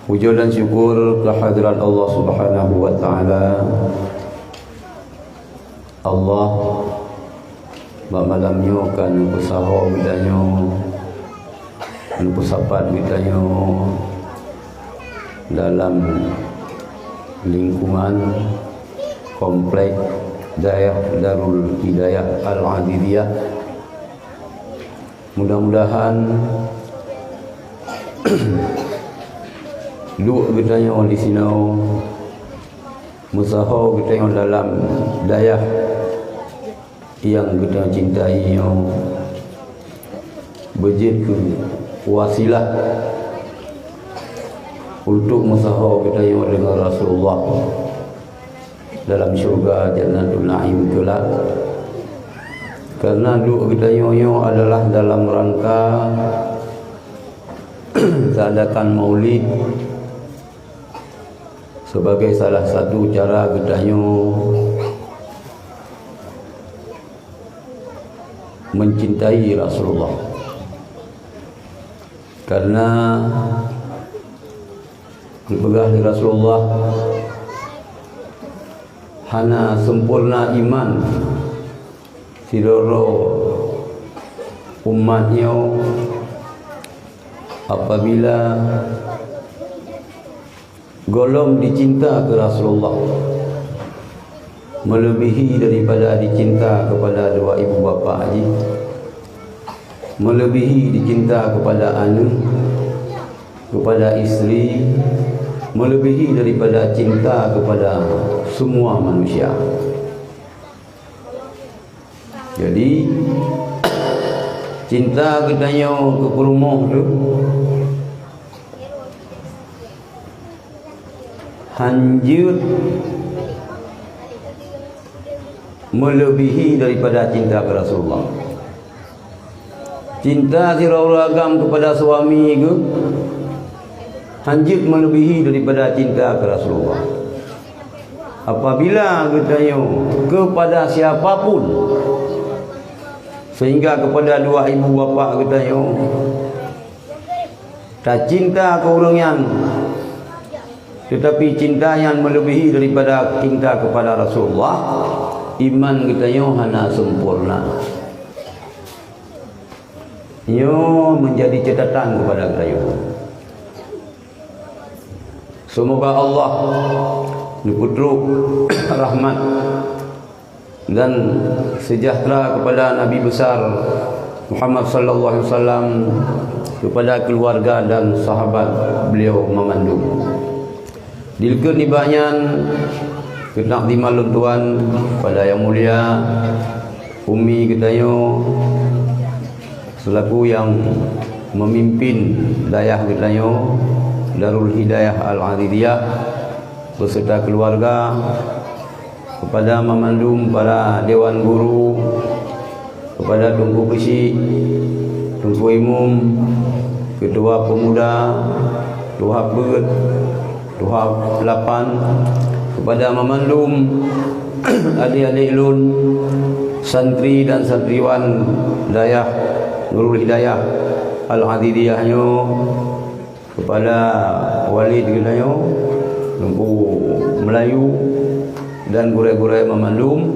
Puja dan syukur kehadirat Allah Subhanahu wa taala. Allah malamnya kan usaha bidanya, pusapat bidanya dalam lingkungan komplek daerah Darul Hidayah Al-Adidiyah. Mudah-mudahan duk kita yang di sini musaha kita yang dalam daya yang kita cintai yang berjid ke wasilah untuk musaha kita yang dengan Rasulullah dalam syurga Jannatul Naim kelak. Karena duk kita yang adalah dalam rangka seadakan maulid sebagai salah satu cara gedahnya mencintai Rasulullah. Karena dipegah di Rasulullah hana sempurna iman sidoro umatnya apabila golong dicinta ke Rasulullah melebihi daripada dicinta kepada dua ibu bapa haji, melebihi dicinta kepada anak, kepada isteri, melebihi daripada cinta kepada semua manusia. Jadi cinta katanya ke rumah tu hanjut melebihi daripada cinta ke Rasulullah. Cinta sirau-ragam kepada suami ke hanjut melebihi daripada cinta ke Rasulullah. Apabila katanya kepada siapapun, sehingga kepada dua ibu bapa katanya tak cinta ke orang yang, tetapi cinta yang melebihi daripada cinta kepada Rasulullah, iman katanya hana sempurna. Ia menjadi catatan kepada kita. Semoga Allah dikutruk rahmat dan sejahtera kepada Nabi besar Muhammad sallallahu alaihi wasallam, kepada keluarga dan sahabat beliau memandung. Dilkeun ibahnyan kenak di malun tuan pada yang mulia Umi Gedayo selaku yang memimpin dayah Gedayo Darul Hidayah Al-Adidiyah beserta keluarga, kepada memandum para dewan guru, kepada Tunku Besi, Tunku Imum, Ketua Pemuda, Tuha Bet, Tuha 8, kepada memandum adik-adik lun, santri dan santriwan dayah Nurul Hidayah Al-Adidiyahnya, kepada Walid Gedayo, Tunku Melayu dan gurai-gurai memandum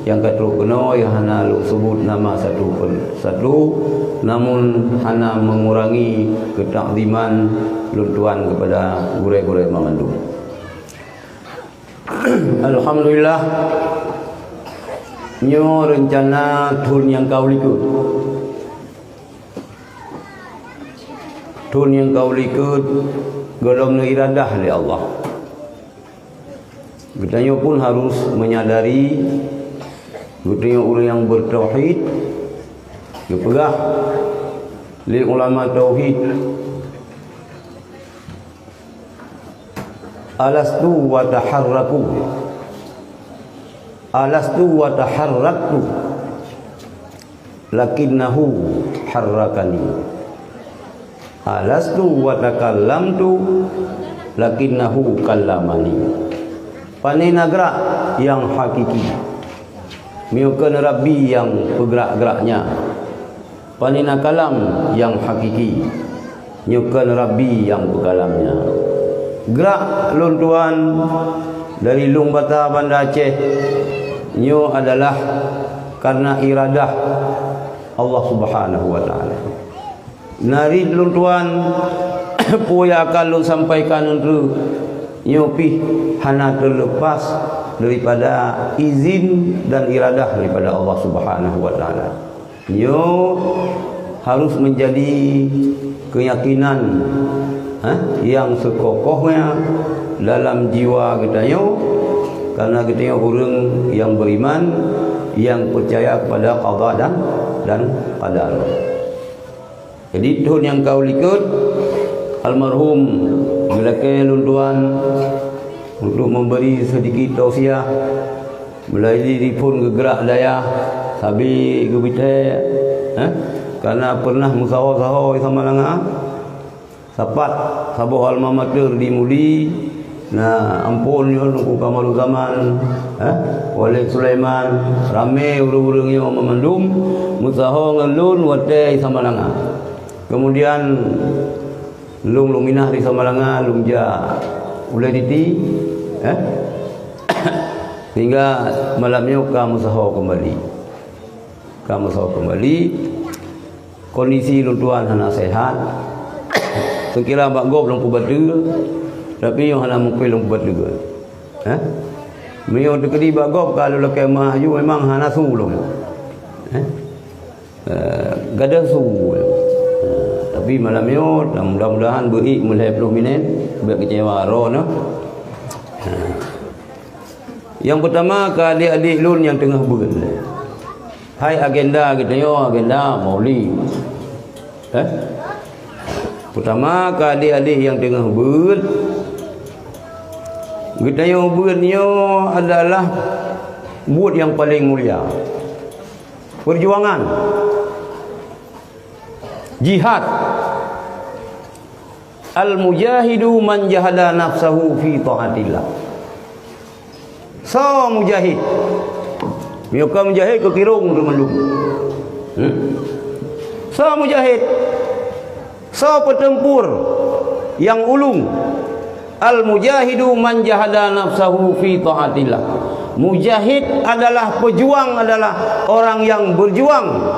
yang katruk kena yang hana lu sebut nama satu persatu, namun hana mengurangi ketakdiman luntuan kepada gurai-gurai memandum. Alhamdulillah, nyo rencana tun yang kau likut, tun yang kau likut golong iradah oleh Allah. Kita pun harus menyadari kita orang yang bertauhid dipegah oleh ulama tauhid. Alastu wa taharraku, alastu wa taharraktu lakinnahu harrakani, alastu wa takallamtu lakinnahu kallamani. Panina gerak yang hakiki, miukan Rabbi yang bergerak-geraknya. Panina kalam yang hakiki, miukan Rabbi yang berkalamnya. gerak lun tuan dari Lung Bata Banda Aceh nyo adalah karena iradah Allah Subhanahu wa taala. Nari lun tuan puya akan lun sampaikan untuk nyo pi hana terlepas daripada izin dan iradah daripada Allah Subhanahu wa taala. Nyo harus menjadi keyakinan yang sekokohnya dalam jiwa kita nyo, karena kita nyo orang yang beriman, yang percaya kepada qada dan qadar. Jadi tuhun yang kau likut almarhum Melaka Lunduan untuk memberi sedikit tausiah melalui telefon gegerak daya sabi gebite karena pernah musawah-sawah sama langa sapat sabuh alma mater di Muli. Nah, ampun yo nunggu kamalu zaman Walid Sulaiman rame urang-urang yang memandum musaho ngelun wate Samalanga. Kemudian lung minah di Samalanga lung ja ulai diti hingga malamnya kamu saho kembali. Kondisi luntuan hana sehat. Sekira bak gop lung kubatu tapi yang hana mungkin lung buat juga. Mio dekedi bagop kalau lekai mah you memang hana sulung. Gada su. Tapi malam yo mudah-mudahan beri mulai 10 minit biar kecewa ro no. Yang pertama ke adik-adik lun yang tengah ber. Hai agenda kita yo agenda Maulid. Pertama ke adik-adik yang tengah ber, kita yang buatnya adalah buat yang paling mulia. Perjuangan, jihad. Al-mujahidu man jahada nafsahu fi ta'atillah. So mujahid. Mereka mujahid ke kirung teman-teman. So mujahid. So petempur yang ulung. Al-mujahidu man jahada nafsahu fi ta'atillah. Mujahid adalah pejuang, adalah orang yang berjuang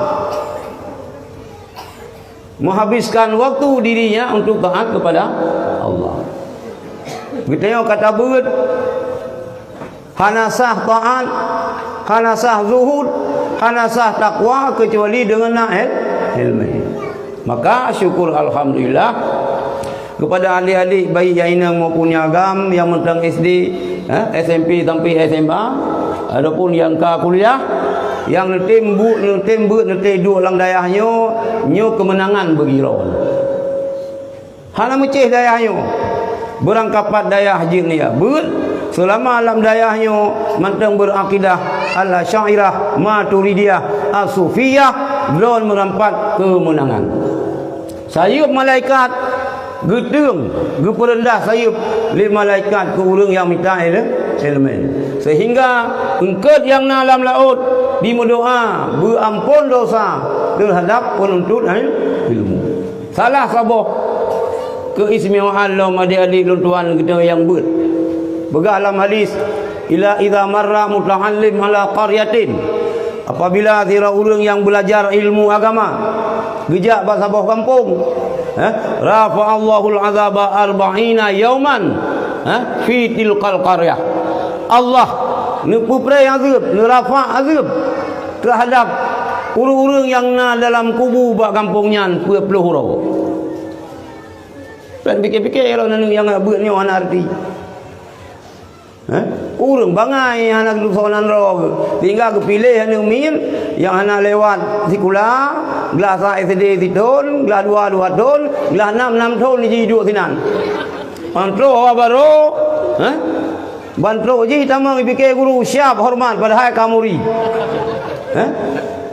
menghabiskan waktu dirinya untuk taat kepada Allah. Kita yang kata beut hanasah taat, hanasah zuhud, hanasah takwa kecuali dengan ilmu. Maka syukur alhamdulillah kepada adik-adik baik yang inang maupun yang agam yang mentang SD, SMP sampai SMA, adapun yang ke kuliah, yang netembut dua lang dayahnya, nyo kemenangan bagi ron. Hana meceh dayahnya, berangkapat dayah jin dia, selama alam dayahnya mentang berakidah al-Asy'ariyah, Maturidiyah, As-Sufiyah, belum merampat kemenangan. Sayup malaikat gedung geperendah sayup li malaikat ke urang yang minta elemen sehingga engkau yang dalam laut di berdoa berampun dosa terhadap penuntut ilmu. Salah saboh keistimewaan Allah adik-adik tuan kita yang bergalam hadis ila idza marra muta'allim ala qaryatin, apabila tira urang yang belajar ilmu agama gejak bahasa bawah kampung, rafa Allahul azaba 40 yauman fi tilqal qaryah. Allah nepuprai azab, nerafa azab terhadap urang-urang yang na dalam kubu bak kampungnya 20 orang. Dan fikir-fikir kalau yang buat ni ana arti. Urang bangai anak lusonan roh tinggal kepilih anu min yang anak lewat sekolah gelas SD tidon gelas 2 ton gelas 6 ton di duduk sinan bantro baru bantro je tamang fikir guru siap hormat pada hai kamuri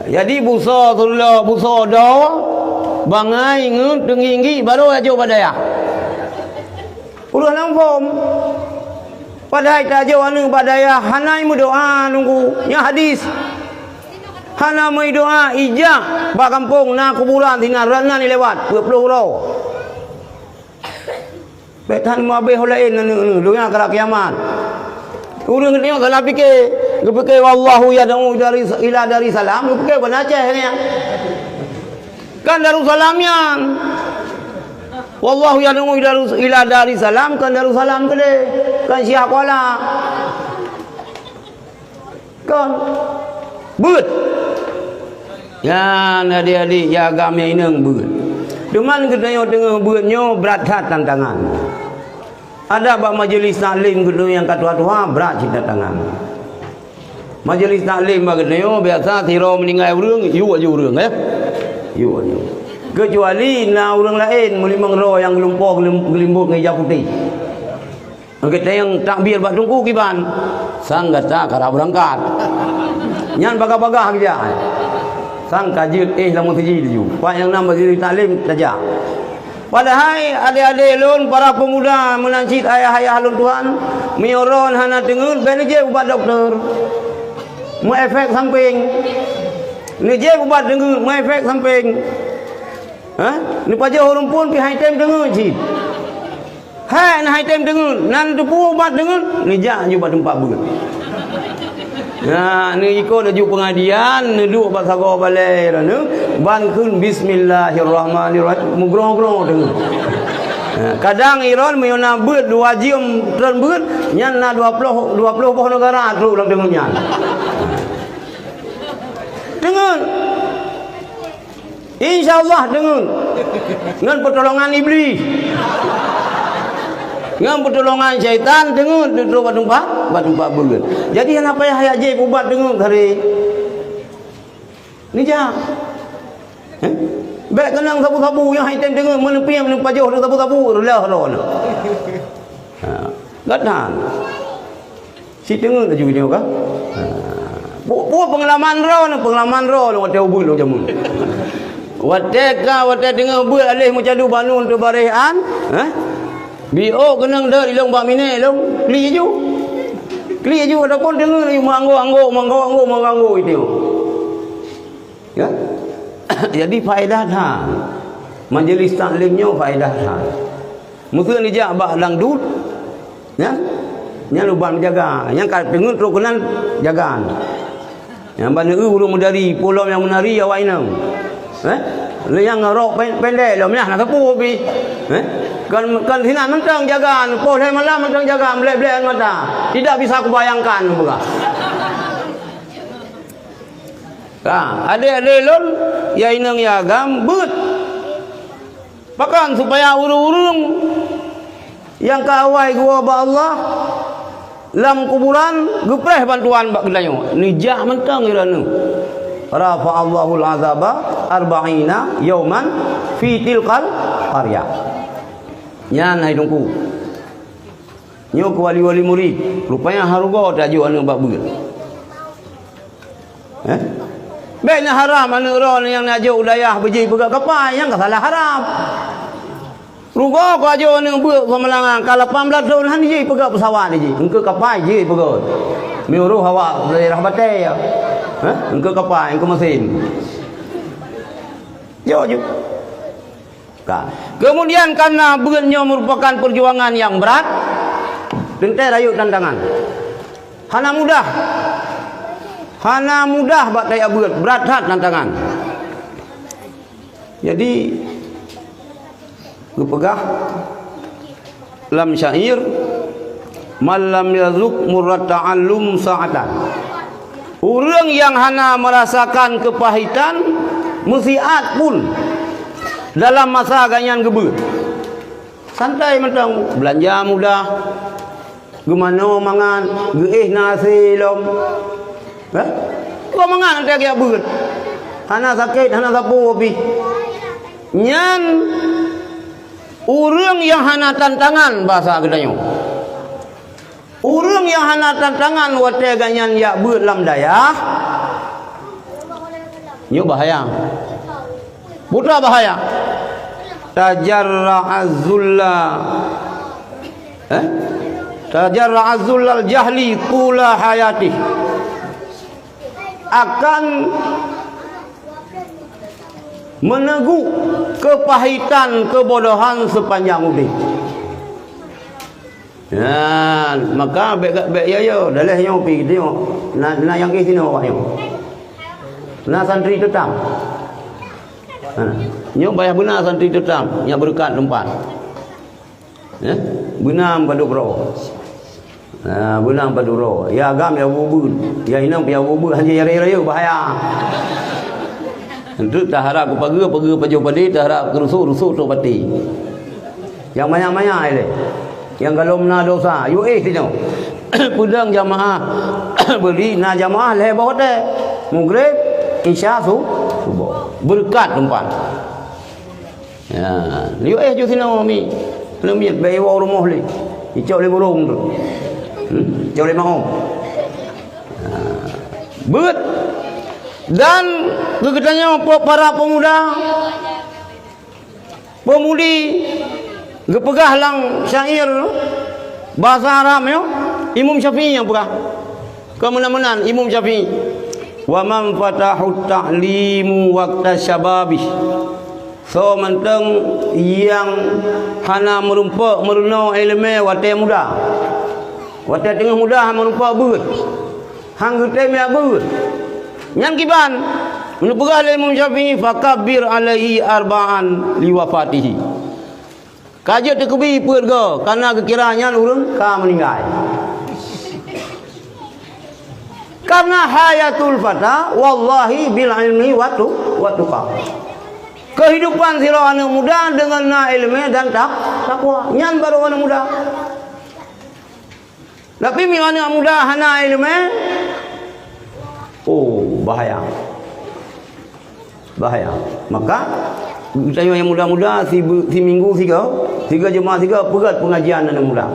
jadi busa tulah busa do bangai ngut tinggi baru aja badaya ulah lampom padahal tak jauh anu badaya hanai mu doa nunggu nya hadis hana mu doa ijak ba kampung na kuburan tinggal rana ni lewat 20 orang Petan mabih lain dunia kelak kiamat. Urang ni kalau fikir wallahu yad'u ila dari salam, fikir benar Aceh ni. Kan Darussalamnya. Wallahu yad'u ila dari salam, kan Darussalam ke dia. Kan Syiah Kuala. Kan beut. Ya adik-adik ya agama ini beut. Deman kita tengah beutnya berat tantangan. Ada bak majlis taklim gitu yang katua-tua berat cita tangan. Majlis taklim bak gitu biasa tiro meninggal urang, yu aja urang ya. Yu aja. Kecuali na urang lain melimang roh yang gelumpur gelimbut ngeja putih. Kita yang takbir bak tunggu kiban. Sang kata kara berangkat. Nyan bagah-bagah aja. Sang kajut lamun siji ju. Pak yang nama majlis taklim saja. Padahal adik-adik lun para pemuda menancit ayah-ayah lun Tuhan mioron hana dengun ben je ubat doktor. Mu efek samping. Ni je ubat dengun mu efek samping. Ha? Ni paja orang pun pi high time dengun ji. Hai na high time dengun nan tu ubat dengun ni ja ju ubat tempat beut. Nah, ni ikut aju pengadian, ni duk bahasa go balai ni. Ban kun bismillahirrahmanirrahim. Mugrong-grong dengar. Kadang Iran meuna beut 2 jam tren beut, nyan na 20 poh negara tu dalam dengar nyan. Dengar. Insyaallah dengar. Ngan pertolongan iblis. Dengan pertolongan syaitan dengar duduk tempat beut. Jadi apa yang hayat je ubat dengar hari. Ni jah. Baik kenang sabu-sabu yang haitan dengar menepiamនឹងpajuhនឹងsabu-sabu relah ron. Gadan. Si dengar laju video kah? Bu pengalaman ron wate ubul lo jamun. Wate dengar beut alih macam du banun tu barihan, Bio kenang dah ilang bak mine long kli ju ada pun dengar lagi manggo itu. Ya. Jadi faedah dah. Majlis taklimnya faedah dah. Mungkin ni jak bak langdut. Ya. Yang luban menjaga, yang kat dengar terus kenan jagaan. Yang bana urung medari, pulau yang menari awak inang. Yang ngarok pendek lo menah nak tepu pi. Kan hinan mentang jagaan, poleh malam mentang jagaan blek-blek mata. Tidak bisa aku bayangkan buka. Adik-adik lun ya inang ya agam beut. Pakan supaya urung-urung yang kawai gua ba Allah lam kuburan gepreh bantuan bak kedayo. Nijah mentang iranu. Rafa Allahul azaba 40 yauman fi tilqal qaryah. Nyan hai dongku. Nyo ke wali-wali murid. Rupanya harugo tak ju anu bab beut. Baiknya haram anu ron yang nak ju udayah beji pegak kapai yang salah haram. Rugo ko aju anu beut pemelangan kalau 18 tahun han ji pegak pesawat ji. Engke kapai ji pegak. Miuru hawa daerah batai ya. Engke kapai engke mesin. Jo. Kemudian karena beutnya merupakan perjuangan yang berat, tentai rayuk tantangan. Hana mudah bak daya beut, berat hat tantangan. Jadi gepegah lam syair malam yazuk murrat ta'allum sa'atan. Orang yang hana merasakan kepahitan musiat pun dalam masa ganyan gebeut. Santai mentang belanja mudah. Gemano mangan, geih nasi lom. Kau mangan nanti agak beut. Hana sakit, hana sapu api. Nyan urang yang hana tantangan bahasa kedanyo. Urang yang hana tantangan wate ganyan ya beut lam dayah. Nyo bahaya. Buta bahaya. Tajarra azullal jahli tula hayati. Akan meneguk kepahitan kebodohan sepanjang hidup. Ya, maka baik ya dalah yang pergi tengok. Nak yang ke sini awak yo. Nak santri tetap. Nyo bayar benar santri tetap yang berkat tempat. Ya, benar pada bro. Benar pada bro. Ya agam ya bubu. Ya inang ya bubu hanya raya bahaya. Untuk tak harap pergi paju padi tak harap rusuh tu pati. Yang banyak-banyak ile. Yang kalau mena dosa, you sini. Pudang jamaah beli na jamaah lebar hotel. Maghrib isya subuh. Berkat tempat. Ya, you ju sini mi. Lemi bawa rumah li. Icau le burung tu. Icau le mau. Bet dan kegetanya para pemuda pemudi gepegah lang syair bahasa Arab yo Imam Syafi'i yang pegah kemenan-menan Imam Syafi'i wa man fatahu ta'limu waqta syababih so menteng yang hana merumpak meruno ilmu wate muda wate tengah muda merumpak beut hang gete mia beut nyan kiban menepegah Imam Syafi'i fakabbir alaihi arba'an liwafatihi kaje tekebi perga karena kekiranya urang ka meninggal karena hayatul fata wallahi bil ilmi wa tuqa kehidupan sira anak muda dengan na ilmu dan takwa nyan baru anak muda tapi mi anak muda hana ilmu bahaya. Maka kita yang muda-muda si minggu tiga jemaah pegat pengajian anak muda.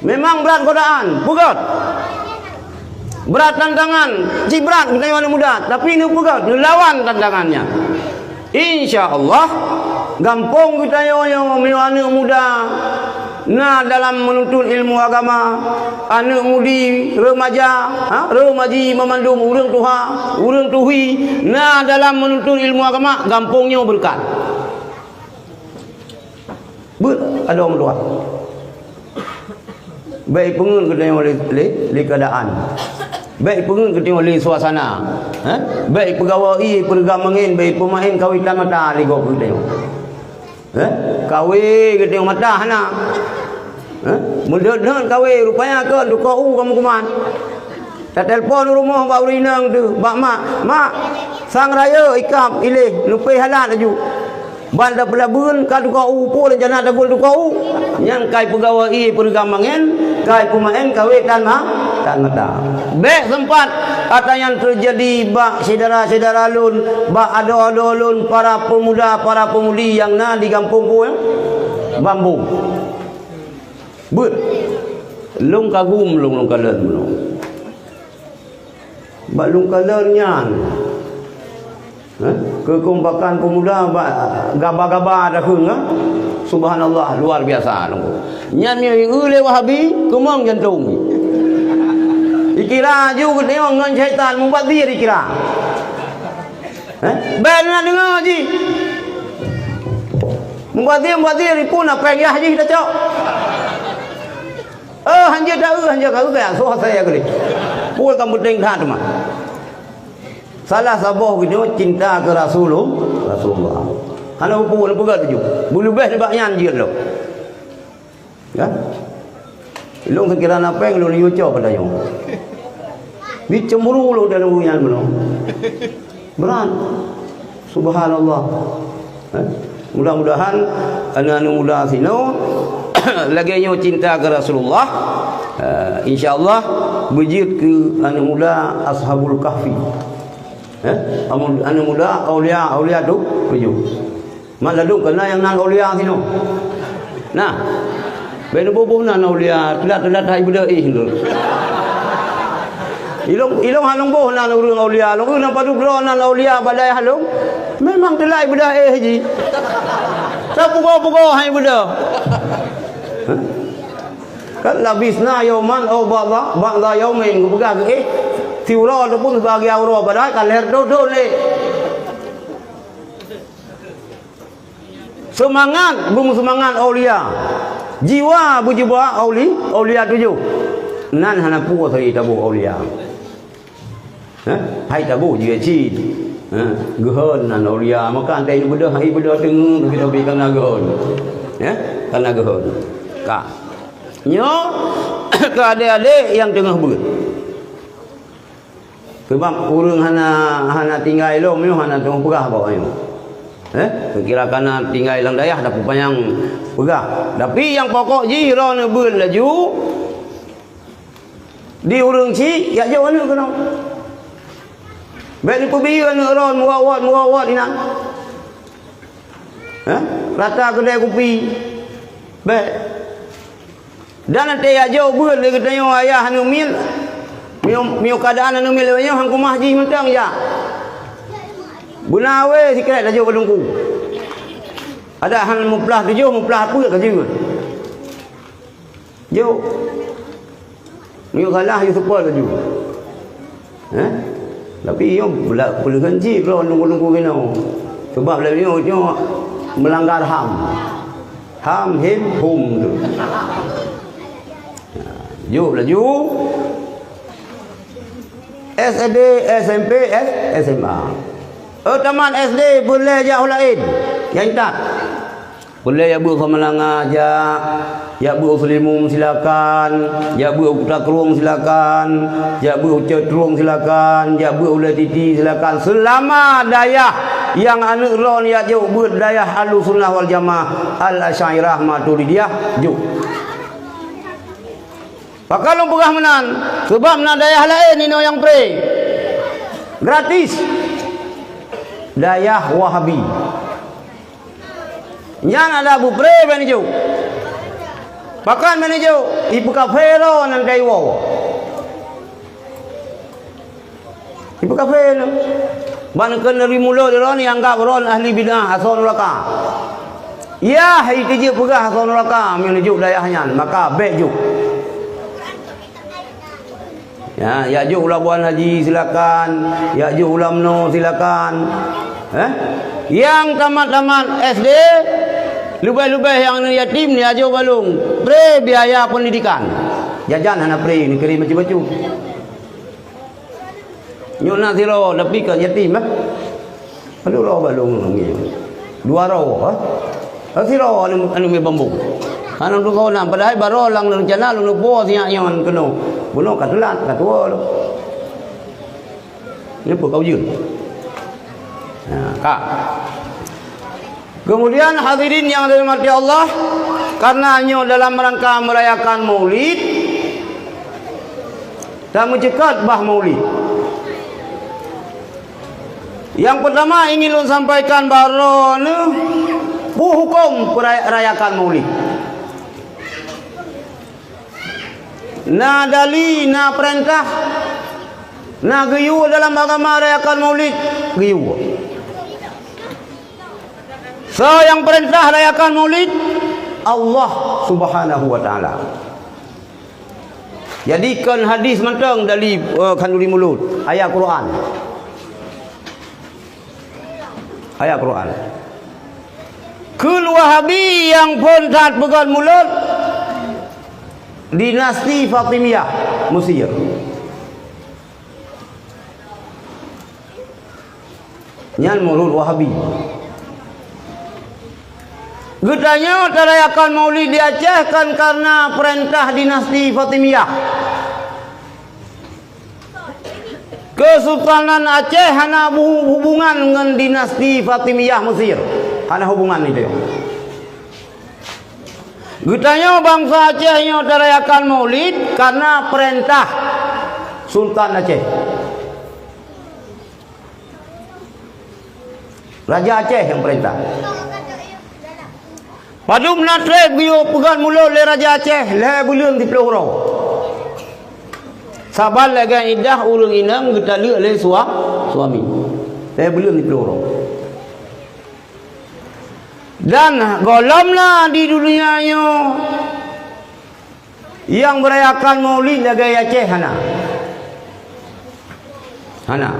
Memang berat godaan, pegat. Berat tantangan, berat kita yang anak muda, tapi ini pegat, lawan tantangannya. Insya-Allah gampang kita yang anak muda dalam menuntut ilmu agama anak mudi remaja remaji memandung urang tuha urang tuhi dalam menuntut ilmu agama gampangnya berkat ada orang tua baik pengen kita oleh keadaan baik pengen kita oleh suasana baik pegawai pergamangin baik pemain kawitan mata ligo kita kawe kita mata hana mudah-mudahan kawe rupanya kan tu kau kamu kuman tak telefon rumah bau rinang tu bak mak sang raya ikam ilih lupai halat aju banda pelabun kan tu kau pun rencana dagul tu kau yang kai pegawai pergambangan kai pemain kawe tan mata baik sempat kata yang terjadi bak saudara-saudara lun bak ada lun para pemuda para pemudi yang di kampung ku bambu but lung kagum lung kalen bak lung kalennya kekompakan pemuda bak gaba-gaba ada hung subhanallah luar biasa nyan mi ule wahabi kumang jantung dikira juga tengok dengan syaitan membuat dia dikira benar dengar haji membuat dia ripun apa yang haji kita cok hanya kau kayak soh saya kali pul kamu tengah tu mah salah sabah gitu cinta ke Rasulullah hana pul pegat tu bulu beh lebak nyanjir lo ya ilung sekira apa yang lu liuco pada yang bi cemburu lu dalam hubungan belum berat subhanallah mudah-mudahan anak-anak muda sino lagi nyo cinta ke Rasulullah insyaallah berjid ke anak muda ashabul kahfi anak muda aulia tu tuju maladuk kena yang nan aulia sino nah beno bobo nan aulia telat hai budak dulu ilong halong boh nan urang aulia long urang padu bro nan aulia badai halong memang telat budak haji tak pugo hai budak kan labisna yauman au ba'da yaumin buka ke tiura tu pun bagi aura badai kan ler do le semangat aulia jiwa bujubah aulia 7นั่นหาผู้ทรีตะบูเอาเลียให้ตะบูยืชีเกินนั่นเอาเลียมาการแต่งบุดให้บุดตึงkita berikan gun karena gun kak nyo ke adik-adik yang tengah beut sebab urang hana tinggal long nyo hana tengah pegah bawa nyo kira kana tinggal lang dayah dapat panjang pegah tapi yang pokok jiro ne beun laju di urang ci ya jauh anu kena baik ni pergi anu ron muawat ina rata kedai kopi baik dan nanti ya jauh beul le katanya ayah anu mil keadaan anu mil nya hang kumah ji mentang ya bunawe sikret dah jauh balungku ada hang muplah 7 muplah apa ke jiwa jauh Mio kalah you support laju. Tapi yo boleh ganji kalau nunggu kena. Sebab lain yo melanggar HAM. HAM him hum tu. Yo laju. SD, SMP, SMA. Taman SD boleh jauh lain. Yang tak. Boleh ya bu kemelanga aja, ya bu selimum silakan, ya bu takrung silakan, ya bu cetrung silakan, ya bu ulah titi silakan. Selama dayah yang anu ron ya jauh bu dayah Ahlussunnah wal Jamaah Al-Asy'ariyah Maturidiyah jauh. Pakalong pegah menan, sebab na dayah lain ini yang pre. Gratis. Dayah Wahabi. Yang ada bupre manajer. Bahkan manajer ibu kafe lo nan dai wo. Ibu kafe lo. Ban keneri mulo ron yang anggap ron ahli bidah asal neraka. Ya hai kerja pegah asal neraka manajer dayahnya maka bejuk. Ya juk labuan haji silakan, ya juk ulamno silakan. Yang tamat-tamat SD lubai-lubai yang yatim ni ajo balung pre biaya pendidikan jajan hana pre ni kiri macam-macam nyo na siro tapi ke yatim aduh ro balung ni 2 ro siro anu me bambu kana tu kau nak padahal baro lang rencana lu po sia yon keno buno katulan katua lu ni pun kau jun kak. Kemudian hadirin yang dirahmati Allah, karenanya dalam rangka merayakan Maulid dan mencekat bah Maulid. Yang pertama ingin lu sampaikan bahawa bu hukum merayakan Maulid. Na dali, na perintah, na geyu dalam agama merayakan Maulid, geyu. So yang perintah rayakan Maulid Allah Subhanahu wa taala. Jadikan hadis mentang dari kanduri mulut ayat Quran. Ayat Quran. Kul Wahabi yang pun tak pegang mulut dinasti Fatimiyah Mesir. Nyan mulut Wahabi. Getanya terayakan Maulid di Aceh kan karena perintah dinasti Fatimiyah. Kesultanan Aceh hana hubungan dengan dinasti Fatimiyah Mesir. Hana hubungan itu. Getanya bangsa Aceh yang terayakan Maulid karena perintah Sultan Aceh. Raja Aceh yang perintah. Padum natre bio pegang mulut le Raja Aceh le belum di peloro. Sabar lagi idah urang inang kita lihat le suami. Le belum di peloro. Dan golamlah di dunianya yang merayakan Maulid lagi Aceh hana.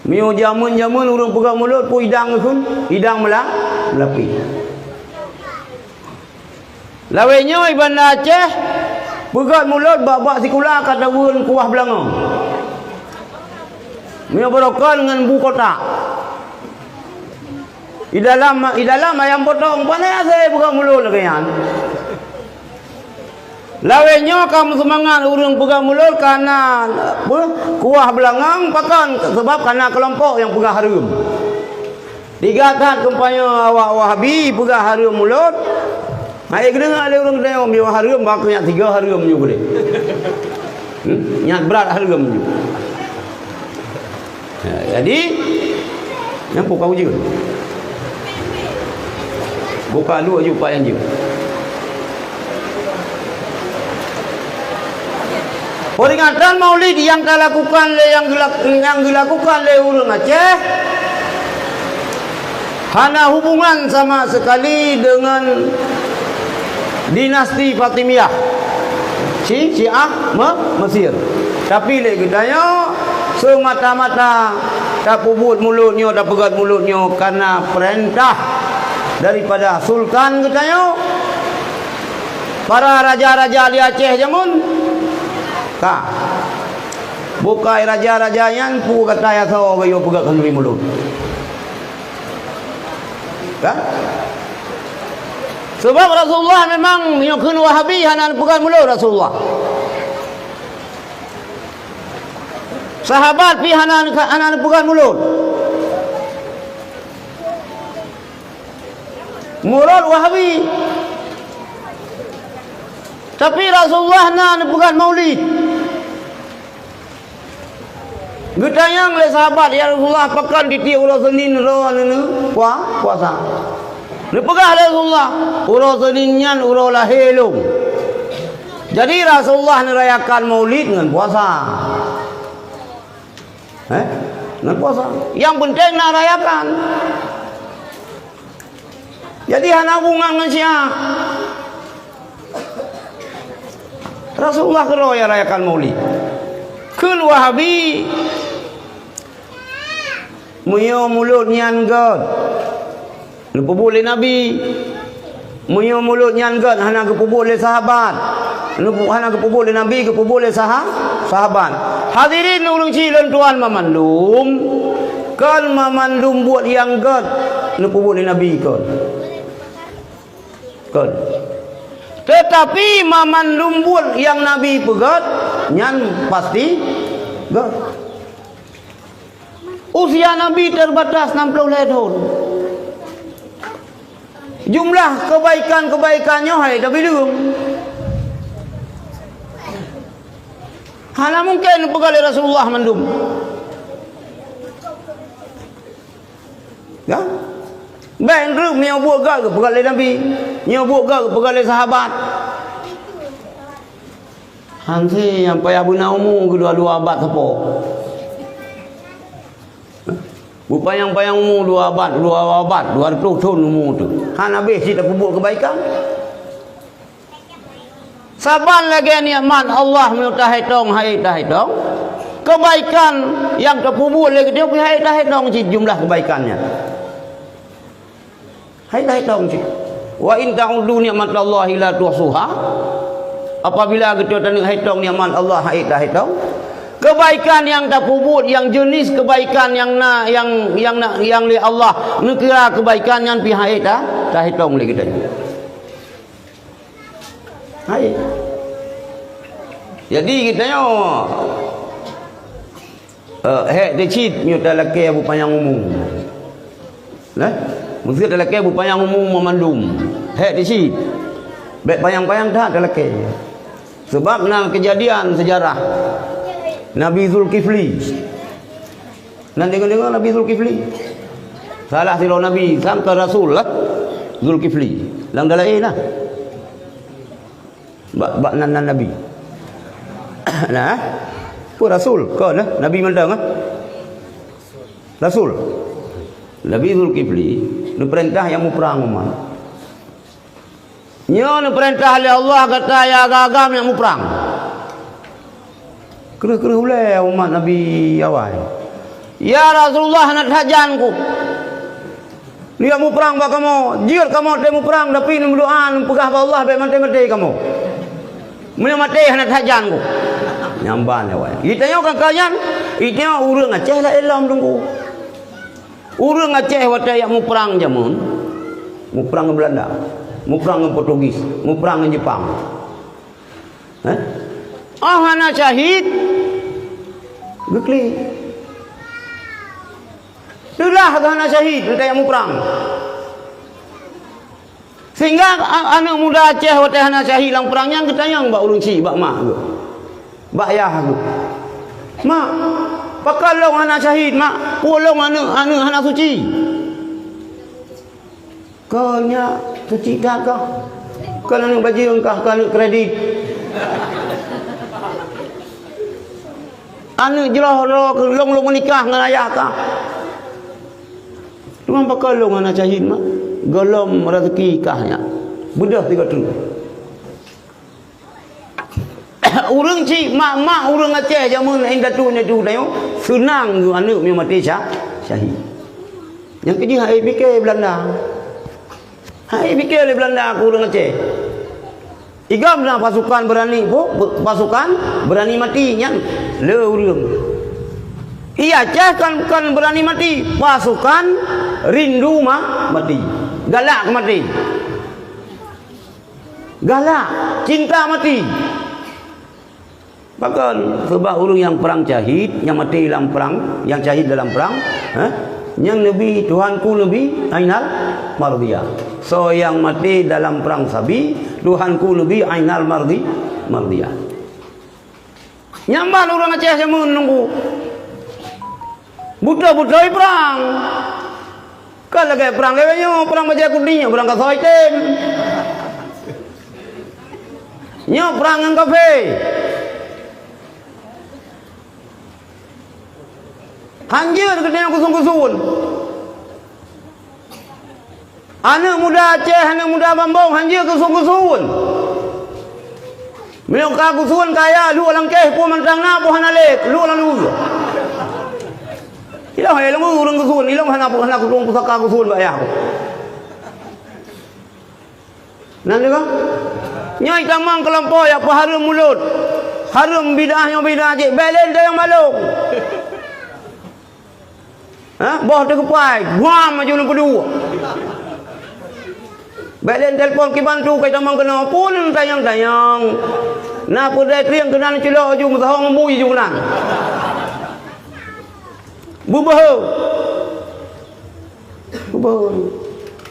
Mio jamun urang pegang mulut pu idang kun, idang melapi. Lawenyo Ibn Aceh begat mulut bak-bak sikula kata wun kuah belanga. Mio berokan dengan bu kotak. Di dalam ayam potong pandai saya begat mulut lagi yan. Lawenyo kamu semangat urang pegang mulut karena kuah belangang pakan sebab karena kelompok yang pegang harum. Digatat kempanya awak Wahabi pegang harum mulut. Hai kena ada orang kena om yo harum baknya 3 harum je boleh. Nyat berat harum je. Jadi nampak kau je. Buka lu aja upaya je. Peringatan Maulid yang dilakukan oleh orang Aceh hana hubungan sama sekali dengan dinasti Fatimiyah Syiah Mesir. Tapi lek gedanya semata-mata tak pubut mulutnya, tak pegat mulutnya karena perintah daripada sultan gedanya. Para raja-raja di Aceh jamun tak bukai raja-raja yang pu kata ya sawo gayo pegat kenduri mulut. Kan? Sebab Rasulullah memang menyokong Wahabi hana pegang mulut Rasulullah. Sahabat pi hana pegang mulut. Murad Wahabi. Tapi Rasulullah hana pegang maulid. Getayang le sahabat ya Rasulullah pakan di tiap ulah Senin puasa. Lepegah Rasulullah urau Seninyan urau lahilung. Jadi Rasulullah merayakan maulid dengan puasa. Dengan puasa. Yang penting nak rayakan. Jadi hana hubungan dengan Syiah. Rasulullah kero ya rayakan maulid. Kun Wahabi muyo mulut nyan god. Lupa boleh Nabi. Muyo mulut nyan god hana kepu boleh sahabat. Lupa hana kepu boleh Nabi, kepu boleh sahabat. Hadirin ulung cilon tuan mamandum. Kan mamandum buat yang god. Lupa boleh Nabi kon. Kon. Tetapi mamandum buat yang Nabi pegat nyan pasti god. Usia Nabi terbatas 60 tahun. Jumlah kebaikan-kebaikannya hai dah belum. Hana mungkin pegali Rasulullah mandum. Ya? Ben ruk ni buat gal ke pegali Nabi, ni buat gal ke pegali sahabat. Hansi yang payah guna umur kedua-dua abad apa? Upayang-payang umur 2 abad, 20 tahun umur tu. Han habis kita pupuk kebaikan. Saban lagi nikmat Allah mutahidong haitahidong. Kebaikan yang terpubuk lagi dia haitahidong jumlah kebaikannya. Haitahidong. Wa in ta'udu ni'matallahi la tuhsuha. Apabila kita tengok hitung nikmat Allah haitahidong. Kebaikan yang tak puput, yang jenis kebaikan yang li Allah kira kebaikan yang pihak dah hitung lagi kita. Hai. Jadi kita yo decid nyu talake abu panjang umum. Nah, mesti talake abu panjang umum memandum. Decid. Baik panjang-panjang dah talake. Sebab nang kejadian sejarah Nabi Zulkifli. Nanti dengar Nabi Zulkifli. Salah silo Nabi sampai Rasul lah. Zulkifli. Lang dalai lah. Bak nan Nabi. Nah, ku Rasul kau nah Nabi mandang ah. Rasul. Nabi Zulkifli nu perintah yang mau perang umat. Nyo nu perintah oleh Allah kata ya agam yang mau perang. Kena ulai umat Nabi awal. Ya Rasulullah nak hajanku. Dia mu perang ba kamu, jiur kamu temu perang tapi nu doa nu pegah ba Allah be mati-mati kamu. Mun mati hana tajan ku. Nyamban ya wae. Kita yo kan kalian, itnya urang Aceh la elam tunggu. Urang Aceh wata ya mu perang jamun. Mu perang ke Belanda, mu perang ke Portugis, mu perang ke Jepang. Hana syahid. Gekli. Sudah hana syahid kayak mu perang. Sehingga anak muda Aceh wata hana syahid lang perangnya ketanyang bak ulun ci bak mak tu. Bak ayah tu. Mak, pakalong hana syahid mak, pulong anu hana suci. Kau nya suci dah kau. Kalau anu baju engkau kalau kredit. Anu jelah long menikah dengan ayah kau. Cuma pakalong hana syahid mak. Golom rezeki kahnya. Bedah tiga tu. Urang ci mak urang Aceh jamun inda tu ni tu dayo senang tu anu mi mati syahid. Yang kini hai fikir Belanda. Hai fikir le Belanda aku urang Aceh. Igam lah pasukan berani pasukan berani mati yang le urang. Iya Aceh kan berani mati, pasukan rindu mati. Galak mati. Galak, cinta mati. Bahkan sebab orang yang perang syahid, yang mati dalam perang, yang syahid dalam perang, yang Nabi Tuhanku Nabi Ainal Mardiyah. So yang mati dalam perang Sabi, Tuhanku Nabi Ainal Mardiyah. Nyambal orang Aceh yang menunggu. Buta-buta perang. Kalau kayak perang lewatnya, perang baca kudinya, perang kasoi tem. Nyo perang dengan kafe. Hanjir kedai kusun-kusun. Anak muda Aceh, anak muda Bambang, hanjir kusun-kusun. Milok kusun kaya, lu orang keh pun mentang na pun hanalek, lu orang lu. Ilang hai lang urang kusun, ilang hana kusun pusaka kusun ba ya. Nanti kan? Nyai tamang kelompok ya apa harum mulut. Harum bidahnya bidah je, belen dah yang malung. Boh tu kepai, guam maju lu kedua. Belen telefon ki bantu kai tamang kena pun tayang-tayang. Na pun dah kriang kena celok ju musahong mui ju nan. Bubahu.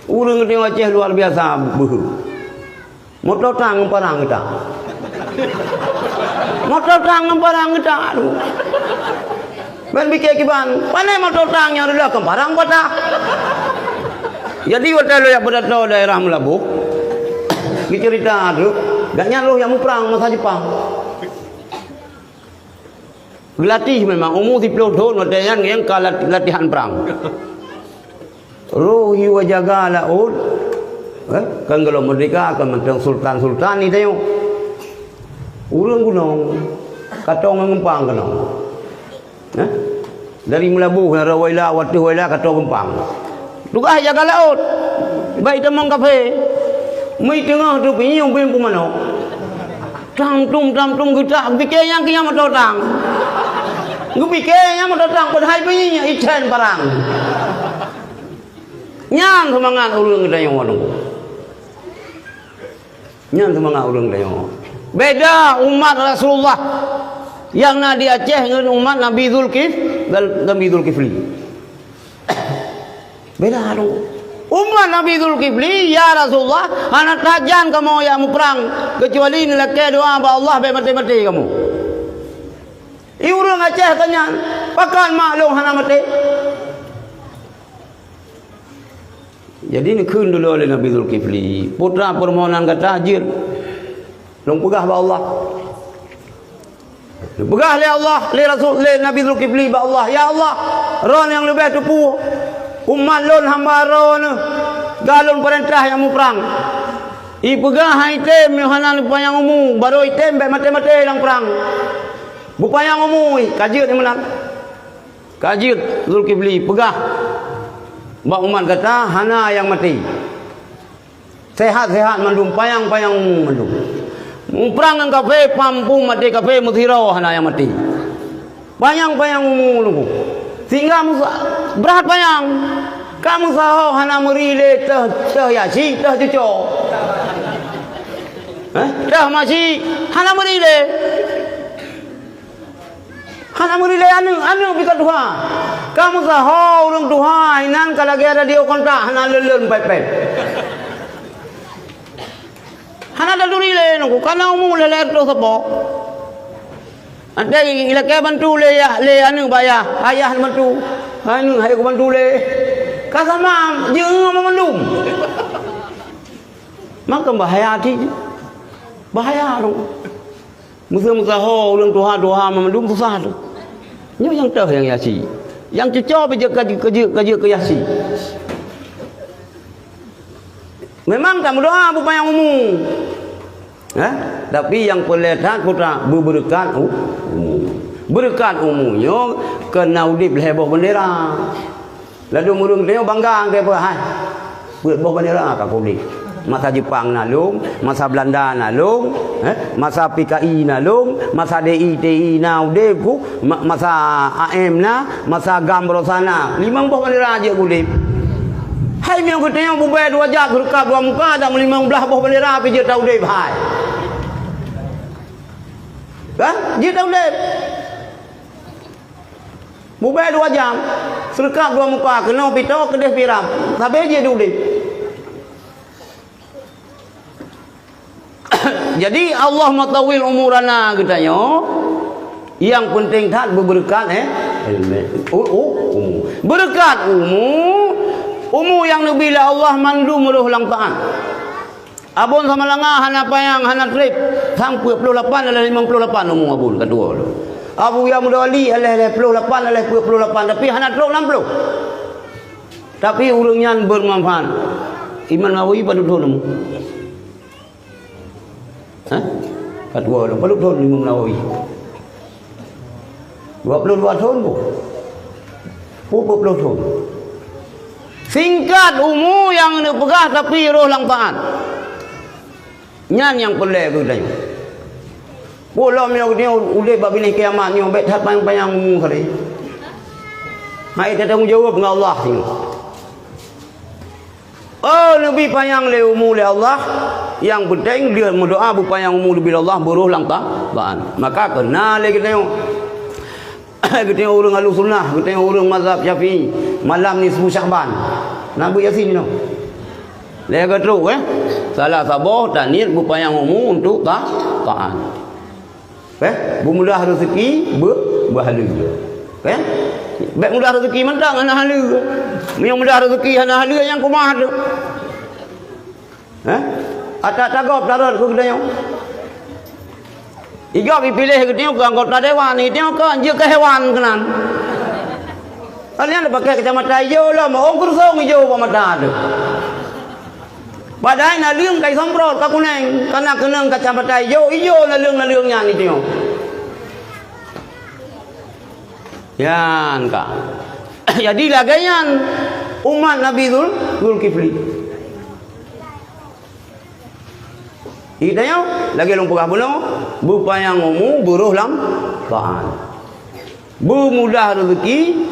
Urang tengok Aceh luar biasa bubahu. Motor tang parang kita. Motor tang parang kita. Ben bikin kiban, panai motor tang yang ada ke parang patah. Jadi hotel yang berada daerah Melabuh. Cerita tu, gaknya loh yang perang masa Jepang. Latih memang umur 10 tahun ada yang kalah latihan perang. Rohi wa jaga laut. Kan kalau merdeka akan mentang sultan-sultan ni tengok. Urang gunung katong ngempang kenong. Dari Melabuh ke Rawaila, Watu Waila katong ngempang. Tugas jaga laut. Baik temang kafe. Mai tengah tu pinyong pun mana. Tam-tum kita fikir yang kiamat datang. Gue pikirnya mau datang pada hari ini ikan barang. Nyan semangat urang kita yang wadung. Nyan semangat urang kita yang. Beda umat Rasulullah yang di Aceh dengan umat Nabi Zulkifli. Beda tu. Umat Nabi Zulkifli ya Rasulullah, anak tajan kamu yang perang kecuali nilai doa ba Allah be mati-mati kamu. Urang Aceh tanya, pakan maklum hana mati. Jadi ni kun dulu oleh Nabi Zulkifli. Putra permohonan kata hajir. Long pegah ba Allah. Pegah le Allah, le Rasul, le Nabi Zulkifli ba Allah. Ya Allah, ron yang lebih tupu. Umat lon hamba ron. Galon perintah yang mu perang. I pegah hai tem hana payang umu, baru item be mati-mati lang perang. Bupayang umui, kajir ni menang. Kajir Zulkifli pegah. Bang Uman kata hana yang mati. Sehat-sehat mandum payang-payang mandum. Perang dengan kafe pampung mati kafe muthirau hana yang mati. Payang-payang umum sehingga berat payang. Kamu saho hana merile teh yasi teh cuco. Teh masih hana merile. Hana merile anu bikat duha. Kamu saho urang duha inan kalagi ada dia kontak hana leleun pepet. Hana ada durile nunggu kana umum leler tu sapa. Ante ila ke bantu le anu bayar ayah bantu. Anu hai ku bantu le. Kasama jeung memandum. Maka bahaya ti. Bahaya dong. Musa ho urang duha memandum susah tu. Nyo yang teh yang yasi. Yang cucok kerja ke yasi. Memang tak berdoa bukan yang umum. Tapi yang perlihat kita berberkat umum. Berkat umumnya kena udip heboh bendera. Lalu murung dia bangga ke apa? Hai. Heboh bendera kat kulit. Masa Jepang nalung, masa Belanda nalung, masa PKI nalung, masa DITI na udepku, masa AM na, masa Gambro sana. 5 buah bendera aja kulit. Hai yang katanya bubai 2 jat berkat 2 muka tak 15 buah bendera api je tahu dep hai. Kan? Je tahu dep. Bubai 2 jam, serkat 2 muka kena pito kedeh piram. Sampai je duduk. Jadi Allah matawil umurana katanya. Yang penting tak berberkat berkat umur yang bila Allah mandu meluh lang taan. Abun sama langah hana payang hana trip sang 28 adalah 58 umur abun kedua tu. Abu yang muda wali adalah 28 adalah 28 tapi hana truk 60. Tapi urangnya bermanfaat. Iman Nawawi pada tahun kedua tu pada tahun Imam Nawawi 22 tahun bu 20 tahun singkat umur yang nak pegah tapi roh lang taat nyan yang pelai ke tanya bola mio dia ulai babini kiamat ni bet hat payang umur kali hai tanggung jawab dengan Allah ni lebih payang le umur le Allah yang penting dia berdoa berpayang umur lebih Allah beruh lang taat maka kena le kita kita orang ahli sunnah kita orang mazhab Syafi'i malam ni 10 Syakban Nabi Yasin ni lega teruk salah sabar dan niat berpayang umur untuk taat bermudah rezeki berhala baik mudah rezeki mentang anak hala yang mudah rezeki anak hala yang kumah tu atak tagap darat ku kedanya iga pilih kedanya ke anggota dewan ni tengok ke anjir ke hewan kenan kalian ada pakai kacamata hijau lah mau kursong hijau apa mata tu padahal nak liung kai somprot ka kuning karena kena kacamata hijau na liungnya ni tengok yan ka jadi lagayan umat Nabi Zulkifli itanya lagi long pegah bunuh berpayang umur buruh lam taat bermudah rezeki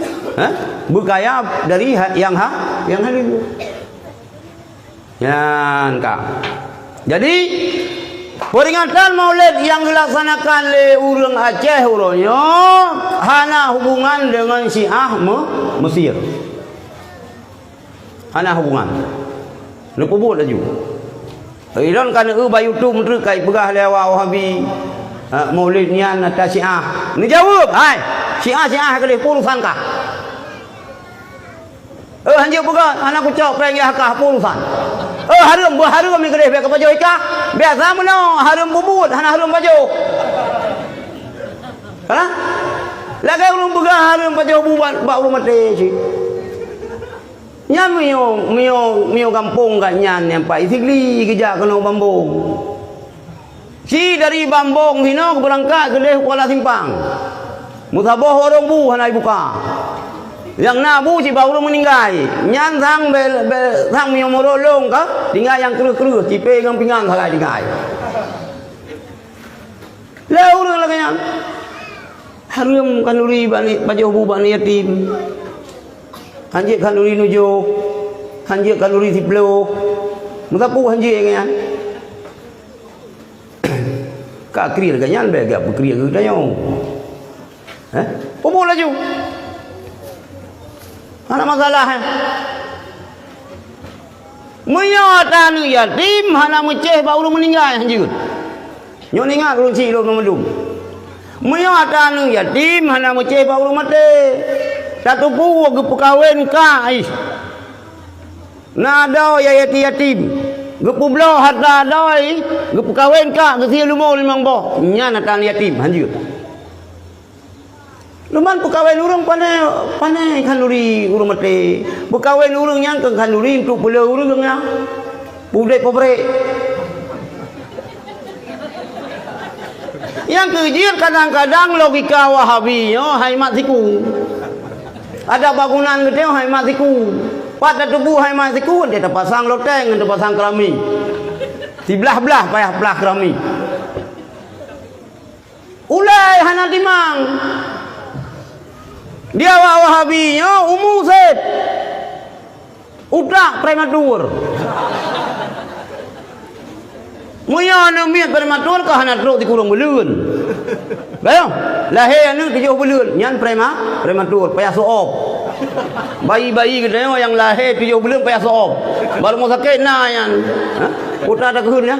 berkaya dari yang hari yan ka jadi peringatan Maulid yang dilaksanakan oleh urang Aceh urangnya hana hubungan dengan Syiah Mesir. Hana hubungan. Lu pubut laju. Iron kan bayu tu menteri kai pegah lewa Wahabi. Maulid nian atas Syiah. Ni jawab, hai. Syiah kali pulusan kah? Hanjau pegah anak kucok peng ya kah pulusan. Harum ni kedai ke baju ikah. Biasa mana harum bubut, hana harum baju. Lagi ulun pegah harum baju bubut bak rumah teh si. Nya mio kampung kat nyan yang Pak Isigli kerja kena Bambung. Si dari Bambung hino berangkat ke Kuala Simpang. Musabah orang bu hana buka. Yang nabu si baru meninggal. Nyan sang sang yang morolong ka, tinggal yang keruh-keruh, cipe dengan pinggang salah tinggal. Lah urang lagi yang harum kanuri bani bajobu bani yatim. Hanjik kanuri nujo, hanjik kanuri siplo. Mutapu hanjik kan. Ka kriya ganyan be gap kriya gudayong. Popo laju. Mana masalah menyata nu yatim hana meceh baru meninggal hanjut. Nyo ningat urang si lo nomedum. Menyata nu yatim hana meceh baru mati. Satu pu ge pekawin ka ais. Nado ya yatim. Ge publo harta doi ge pekawin ka ge si lumo limang boh. Nya natan yatim hanjut. Luman pekawin urang panai kanuri urang mati. Pekawin urang yang ke kanuri untuk pula urang nya. Budek pobre. Yang kejir kadang-kadang logika Wahabi, hai matiku. Ada bangunan gede hai matiku. Pada tubuh hai matiku dia terpasang loteng, dia terpasang keramik. Di belah-belah payah belah keramik. Ulai hana timang. Dia Wahabi umum set. Udah prematur. Muya na miat prematur ka hana tro di kurung belun. Bayang, lahir anu 7 bulan, nyan prematur, payah soop. Bayi-bayi gede yang lahir 7 bulan payah soop. Baru mau sakit na yan. Putra ada keun ya.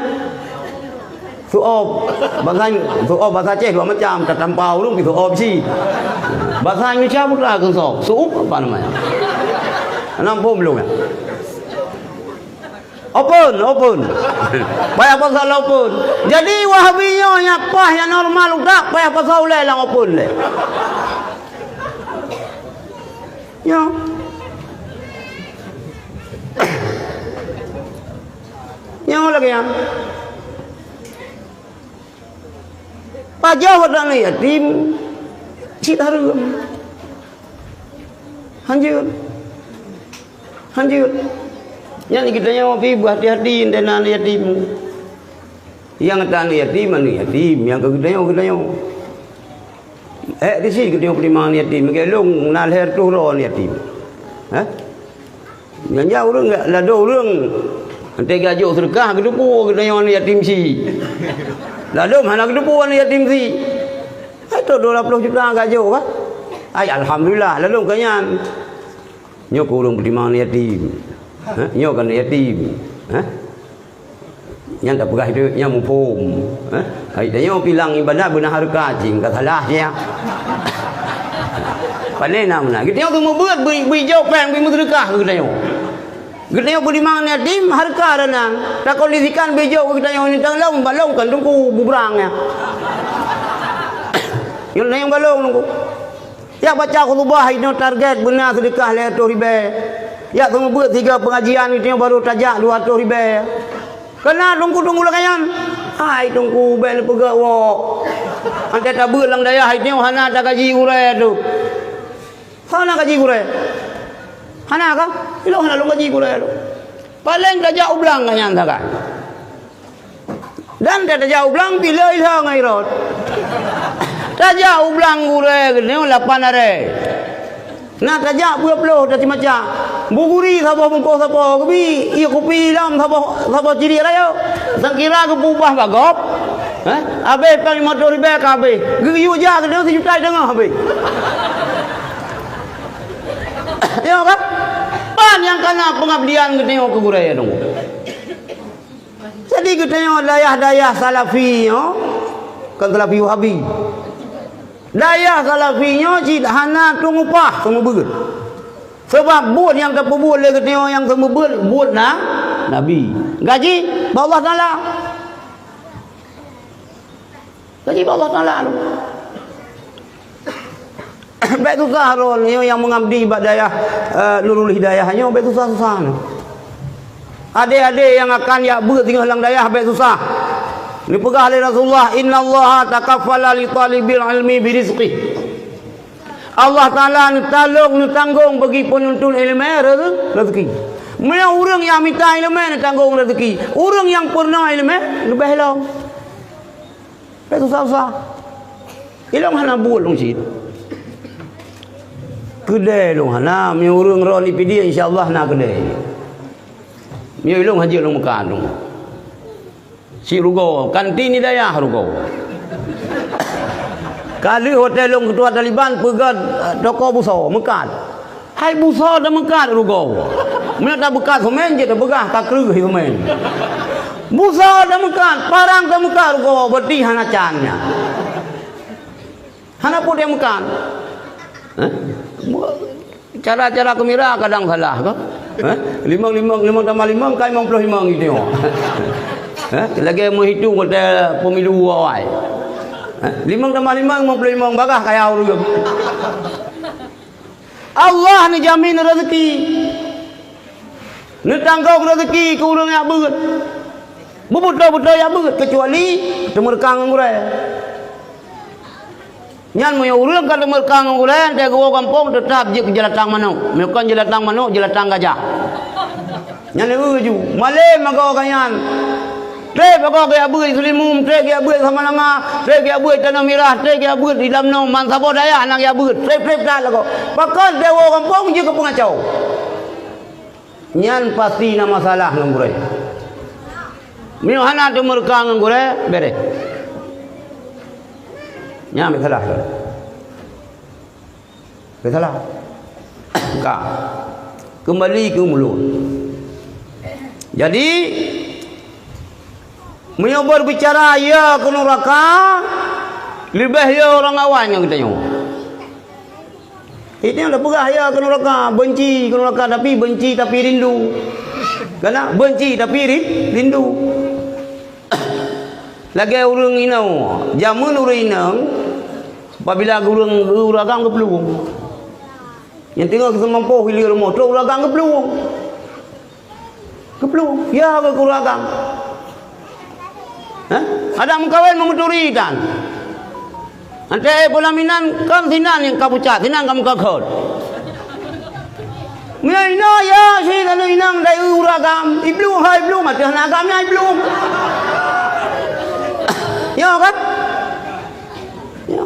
Soop. Bahasa Aceh dua macam, tertampau lu gitu soop si. Bahasa Indonesia putra keun soop. Soop apa namanya? 60 belum ya? Open. Payah pasal open. Jadi Wahabinya nyapah yang normal udah payah pasal ulai lang open le. Ya. Yang lagi ya. Pajak wadana yatim cita harum. Hanjut. Yang kita nyawa pi hati-hati dengan yatim. Yang tan yatim anu yatim, yang kita nyawa. Di sini kita pertimbangan yatim, gelong nalher tu ron yatim. Yang jauh orang enggak lado orang. Ante gajo sedekah kedupu kita nyawa yatim si. Lado mana kedupu yatim si. Itu 20 juta gajo kan? Alhamdulillah lalu kanyan. Nyok urang pertimbangan yatim. Nyo kan yatim. Yang tak pegah itu yang mumpung. Hai dia bilang ibadah benar harga jing kata salah dia. Pandai nak mana? Kita tu mau buat beri jawab yang beri sedekah kita yo. Kita yo beri mang yatim harga renang. Tak kondisikan bejo kita yo ni tang long balong kan tungku bubrangnya. Yo yang balong tungku. Ya baca khutbah itu target benar sedekah le tu riba. Ya tunggu buat 3 pengajian itu baru tajak 200 ribu. Kena tunggu lah kayan. Hai tunggu ben pegak wok. Ante tak buat lang daya itu hana tak gaji urai tu. Hana gaji urai. Hana kah? Ilo hana lu gaji urai tu. Paling tajak ublang kayan tak kan. Dan tajak ublang pilih lah ngairot. Tajak ublang urai ni 8 hari. Nak tajak 20 dah macam buguri sabo bungko sabo kebi iya kopi lam sabo ciri raya sangkira ke pubah bagop abe pang 50 ribu ka abe giyu ja ke 1 juta dengar abe ya kan pan yang kena pengabdian ke tengok ke guraya dong. Jadi kita tengok dayah salafi kan salafi Wahabi. Daya salafinya cik hana tunggu pah semua begut. Sebab buat yang terpubul lagi tengok yang semua buat Nabi. Gaji Allah Taala. Gaji Allah Taala tu. Baik susah ron yang mengabdi ibadah Nurul Hidayahnya baik susah. Adik-adik yang akan ya buat tinggal lang dayah baik susah. Ini pegah oleh Rasulullah, innallaha takaffala li talibil ilmi birizqih. Allah Ta'ala ni tolong ni tanggung bagi penuntut ilmu rezeki. Mana orang yang minta ilmu ni tanggung rezeki. Orang yang pernah ilmu lebih long. Itu susah-susah. Ilmu hana buat long sit. Kedai long hana mi orang roni pidi insya-Allah nak kedai. Mi long haji long makan long. Si rugo kantin ni daya rugo. Kali hotel long ketua Taliban pegat toko buso mekat. Hai buso dah mekat rugo. Mana dah bekat semen je dah begah tak kerih semen. Buso dah mekat, parang dah mekat rugo berdi hana cannya. Hana pun dia mekat. Cara-cara kemira kadang salah ke? Limang tambah limang kai 55 gitu. Lagi menghitung hotel pemilu awal. 5 tambah 5 55 bagah kaya urut. Allah ni jamin rezeki. Ni tanggung rezeki ke urang yang beut. Betul-betul yang beut kecuali temerkang ngure. Nyan moyo urang ka temerkang ngure, dia go kampung tetap je ke jelatang manuk. Bukan jelatang manuk, jelatang gajah. Nyan uju, male magaw kanyan. Trek apa gaya buat Sulimum, trek gaya buat sama langa, trek gaya buat Tanah Merah, trek gaya buat di dalam nom Mansabo Daya anak gaya buat, trek dah lagu. Pakai dewa kampung je ke pengacau. Nyan pasti nama masalah ngure. Mio hana tu mereka ngure bere. Nyan salah. Salah. Kak. Kembali ke mulut. Jadi menyobar bicara ya ke neraka lebih ya orang awam yang kita nyo. Ini ada pegah ya ke neraka, benci ke neraka tapi benci tapi rindu. Kena benci tapi rindu. Lagi orang inau, jamun orang inau apabila orang uragang ke peluang. Yang tengok semampu hilir motor uragang ke peluang. Ke peluang, ya ke uragang. Ada mengkawin memuturi dan nanti pelaminan kan sinan yang kapucat sinan kamu kakot mina ya si kalau inang dari uragam iblu hai iblu mati agamnya iblu ya kan ya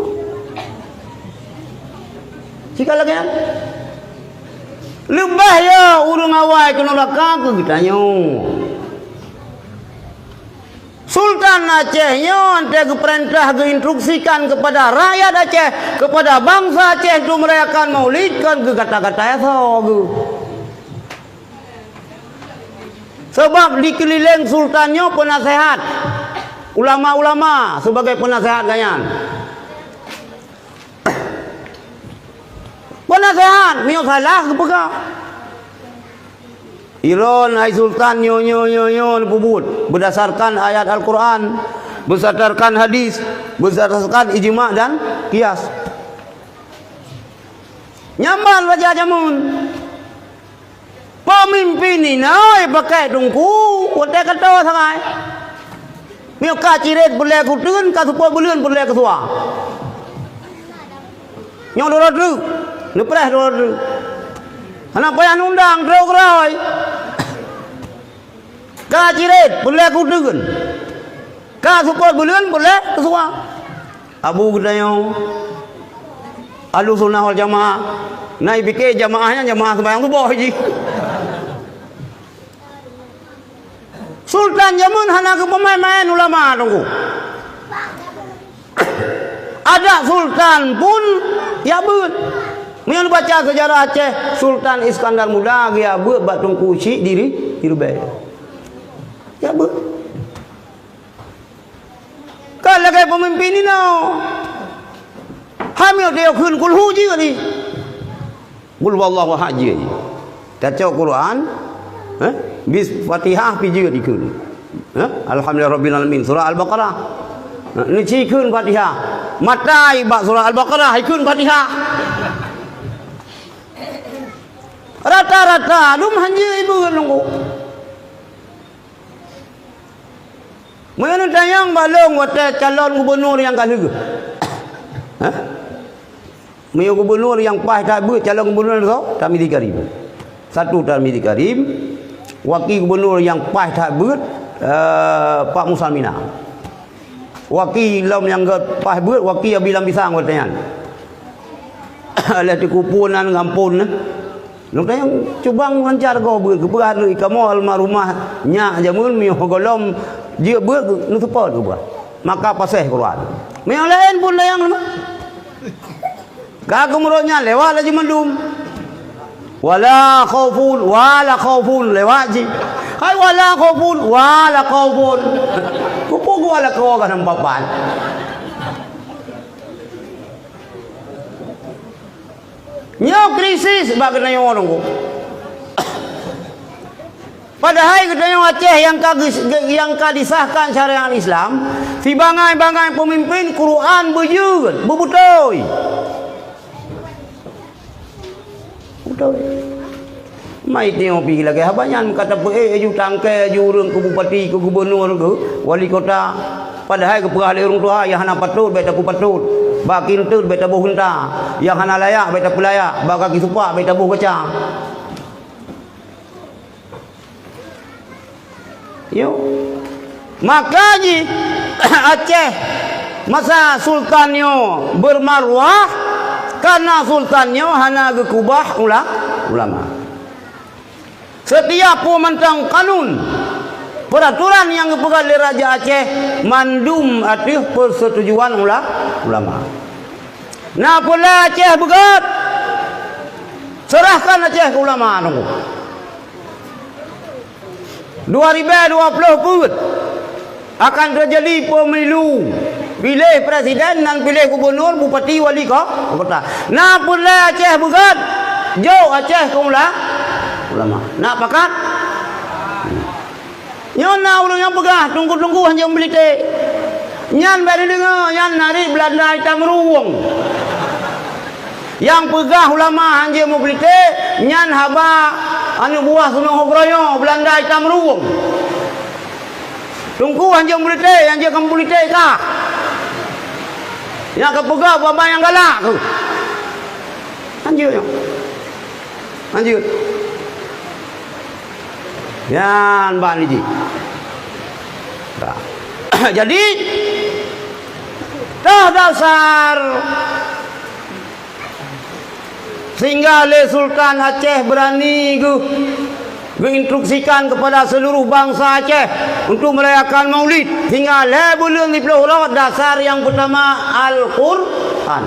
jika lagi lebah ya urung awai kena neraka ke kita nyo. Sultan Aceh nyon dia perintah instruksikan kepada rakyat Aceh, kepada bangsa Aceh untuk merayakan Maulid kan ke kata-kata itu. Sebab dikeliling sultannya penasehat, ulama-ulama sebagai penasehat ganyan. Penasehat, mio salah kepegah. Iron hai sultan nyo pubut berdasarkan ayat Al-Quran, berdasarkan hadis, berdasarkan ijma' dan qiyas. Nyaman wajah jamun. Pemimpin ni naik pakai tungku, kote kata sangai. Mio kaciret boleh kutun, kasupo bulan boleh kesua. Nyo doradu, lepas doradu. Anak payah undang teruk-teruk. Kaciret boleh kutun. Ka support bulan boleh kesuah. Abu Gudayo. Ahlu sunnah wal jamaah. Naik fikir jamaahnya jamaah sembahyang subuh haji. Sultan Jamun hana ke pemain-main ulama tunggu. Ada sultan pun ya but. Mian baca sejarah Aceh, Sultan Iskandar Muda dia buat batung kuci diri dirubah. Ya buat. Kalau lagi pemimpin ini no, hamil dia kun kulhu je ni. Kul wallahu haji. Baca Quran, bis Fatihah pi je dikun. Alhamdulillah rabbil alamin surah Al-Baqarah. Ni cikun Fatihah. Matai bak surah Al-Baqarah ikun Fatihah. Rata-rata lum hanya ibu nunggu. Mana tayang balong wate calon gubernur yang kalu. Mayor gubernur yang pas tak ber calon gubernur tu Tarmizi Karim. Satu Tarmizi Karim, wakil gubernur yang pas tak ber Pak Musa Mina. Wakil lam yang pas ber wakil Abilam Bisang katanya. Alah dikupunan ngampun. Nuk tayang cubang lancar kau ber ke perhari kamu almarhumah nya jamun mi golom dia ber nu tepat ke bah. Maka pasih Quran. Yang lain pun layang lama. Kagum rohnya lewat aja mendum. Wala khaufun lewat je. Hai wala khaufun. Kupu wala kau kan papan. Nyo krisis bagaimana yang orang ko. Padahal katanya Aceh yang disahkan syariat Islam, si bangai-bangai pemimpin Quran berjun, berbutoi. Betul. Mai tengok pergi lagi habanyan kata aju tangkai aju urang ke bupati ke gubernur ke wali kota. Padahal ke perahli orang tua yang hana patut baik tak patut. Ba kintut baik tak boh henta. Yang hana layak baik tak layak. Ba kaki supak baik tak boh kacang. Yo. Makanya Aceh masa sultannya bermarwah karena sultannya hana gekubah ulama. Setiap pementang kanun peraturan yang dipegang oleh Raja Aceh mandum atas persetujuan ulama. Nah pula Aceh begat serahkan Aceh ke ulama nunggu. 2020 pun akan terjadi pemilu pilih presiden dan pilih gubernur, bupati, wali kota. Nah pula Aceh begat jauh Aceh ke ulama. Nak pakat? Nyona ulun yang pegah tunggu-tunggu hanya beli teh. Nyan bari dengar nyan nari Belanda hitam ruwung. Yang pegah ulama hanya mau beli teh, nyan haba anu buah sunung hobroyo Belanda hitam ruwung. Tunggu hanya beli teh, hanya kamu beli teh kah? Yang kepegah bapa yang galak tu. Anjir. Anjir. Yan ban ni. Jadi dah dasar sehingga oleh Sultan Aceh berani menginstruksikan kepada seluruh bangsa Aceh untuk merayakan Maulid hingga bulan 10 dasar yang pertama Al-Quran.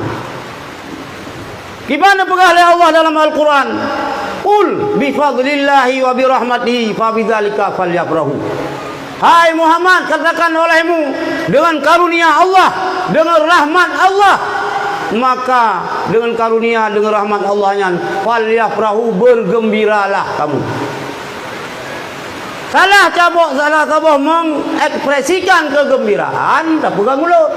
Gimana pegah oleh Allah dalam Al-Quran? Qul bi fadlillahi wa bi rahmatihi fa bidzalika falyafrahu. Hai Muhammad, katakan olehmu dengan karunia Allah, dengan rahmat Allah, maka dengan karunia, dengan rahmat Allahnya falyafrahu, bergembiralah kamu. Salah cabok mengekspresikan kegembiraan tak pegang mulut.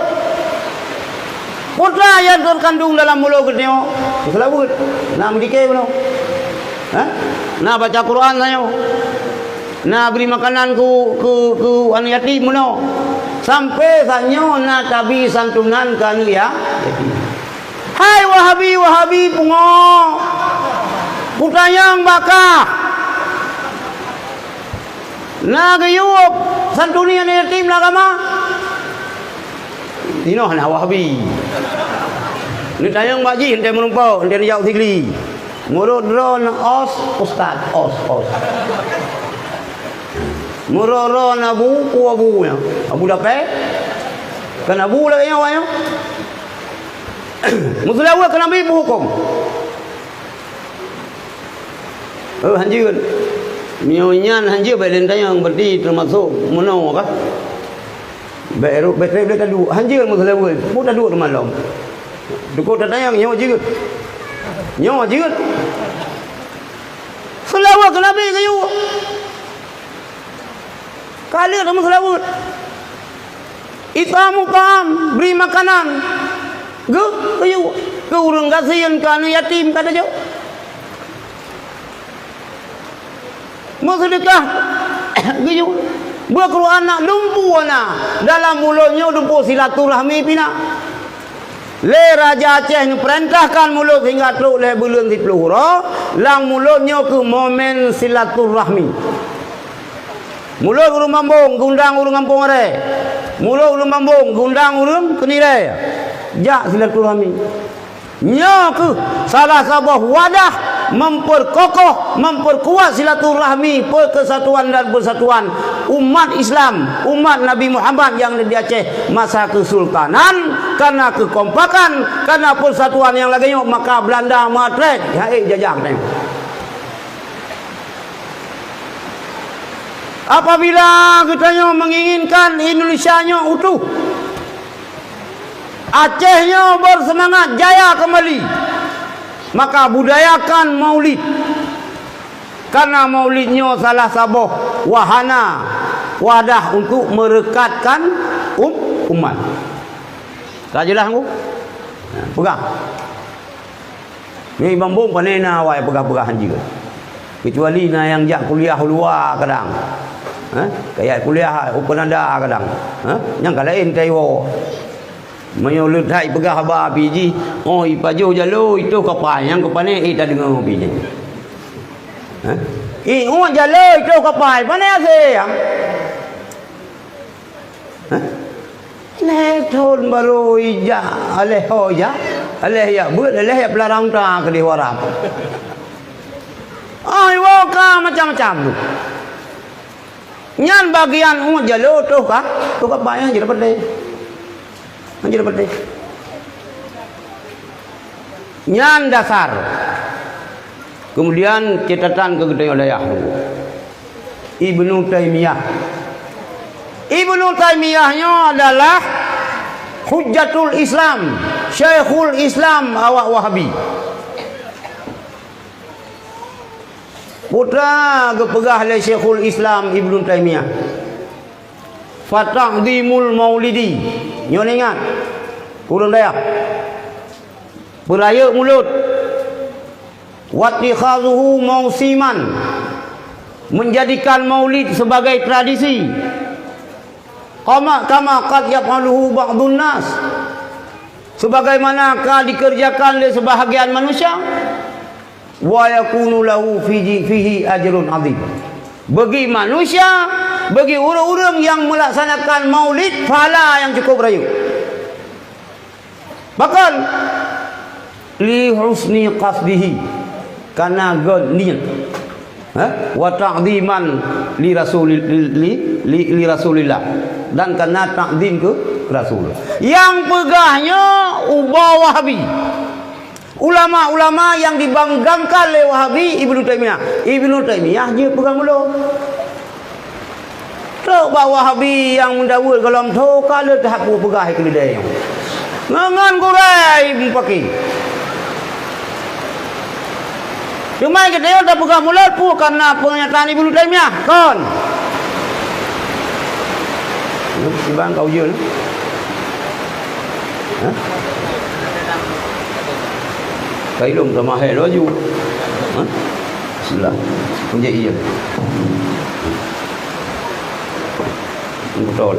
Putra yang terkandung dalam mulut ketengok selawut nak mendikai beno. Nak baca Quran saya. Nak beri makanan ke anak yatim beno. Sampai sanyo nak tabi santunan ke anak yatim. Hai Wahabi pungo. Putra yang bakah. Nak gayup santuni anak yatim lah kama. Tino nak Wahabi. Ni tayang baji hentai menumpau, hentai jauh tigli. Murud ron ustaz os. Murud ron abu ya. Abu dapat. Kan abu lah yang awak. Musulawa kena ambil hukum. Hanjir. Mionyan hanjir badan tayang berdi termasuk menau kah? Baru betul dia tadu. Hanjir musulawa. Mudah duduk malam. Dukuk tayang nyawa jigut. Selawat ke Nabi kayu. Kali kamu selawat. Itamu kam, beri makanan. Kayu. Ke urang kasihan ke anak yatim kata jauh. Mau sedekah. Kayu. Buat keluar anak lumpuh anak. Dalam mulutnya lumpuh silaturahmi pina. Le Raja Aceh ni perintahkan mulut hingga teruk le bulan 30 hura, lang mulutnya ke momen silaturahmi. Mulut urang Bambung gundang urang kampung are. Mulut urang Bambung gundang urang Kenirai. Jak silaturahmi. Nya ke salah sebuah wadah memperkokoh, memperkuat silaturahmi, persatuan dan persatuan umat Islam, umat Nabi Muhammad yang di Aceh masa kesultanan. Karena kekompakan, karena persatuan yang laginya, maka Belanda matret hai jajah tengok. Apabila katanya menginginkan Indonesianya utuh, Acehnya bersemangat jaya kembali, maka budayakan maulid. Karena maulidnya salah sebuah wahana, wadah untuk merekatkan umat. Tak jelas aku? Pegang. Ni Bambung panena awak pegang-pegang juga. Kecuali na yang jak kuliah luar kadang. Kayak kuliah Upananda kadang. Yang kalain kaiwo. Menyulut hai pegah ba biji. Oh ipaju jalo itu kapal yang kapal ni tak dengar biji. Oh jalo itu kapal mana saya? Leh thon baru ija aleh hoja aleh ya buat aleh ya pelarang ta ke di warap. Ai waka macam-macam tu. Nyan bagian jalo tu ka kapal yang jadi pedai. Anjir pedai. Nyan dasar. Kemudian catatan kegedean daya. Ibnu Taimiyah. Ibnu Taimiyahnya adalah Hujjatul Islam, Syekhul Islam awak Wahabi. Putra kepegah oleh Syekhul Islam Ibnu Taimiyah. Fata'dhimul Maulidi. Nyo ingat. Kurang daya. Beraya mulut. Wattikhazuhu mausiman. Menjadikan maulid sebagai tradisi. Kama qad yaf'aluhu ba'dun nas. Sebagaimanakah dikerjakan oleh sebahagian manusia. Wa yakunu lahu fihi ajrun 'azim. Bagi manusia, bagi orang-orang yang melaksanakan maulid, pahala yang cukup rayu. Bahkan li husni qasdihi, karena niat, wa ta'dhiman li rasulillah, dan karena takdim ke Rasul. Yang pegahnya ubah Wahabi. Ulama-ulama yang dibanggakan oleh Wahabi Ibnu Taimiyah. Ibnu Taimiyah dia pegang mulut. Tok bawa Wahabi yang mendawul kalau tu kalau tahap pegah ke lidah. Ngan gurai pakai. Cuma kita dah pegang mulut pun karena pernyataan Ibnu Taimiyah kon. Ibang kau je. Kailung sama hai laju. Bismillah. Menjadi iya. Betul.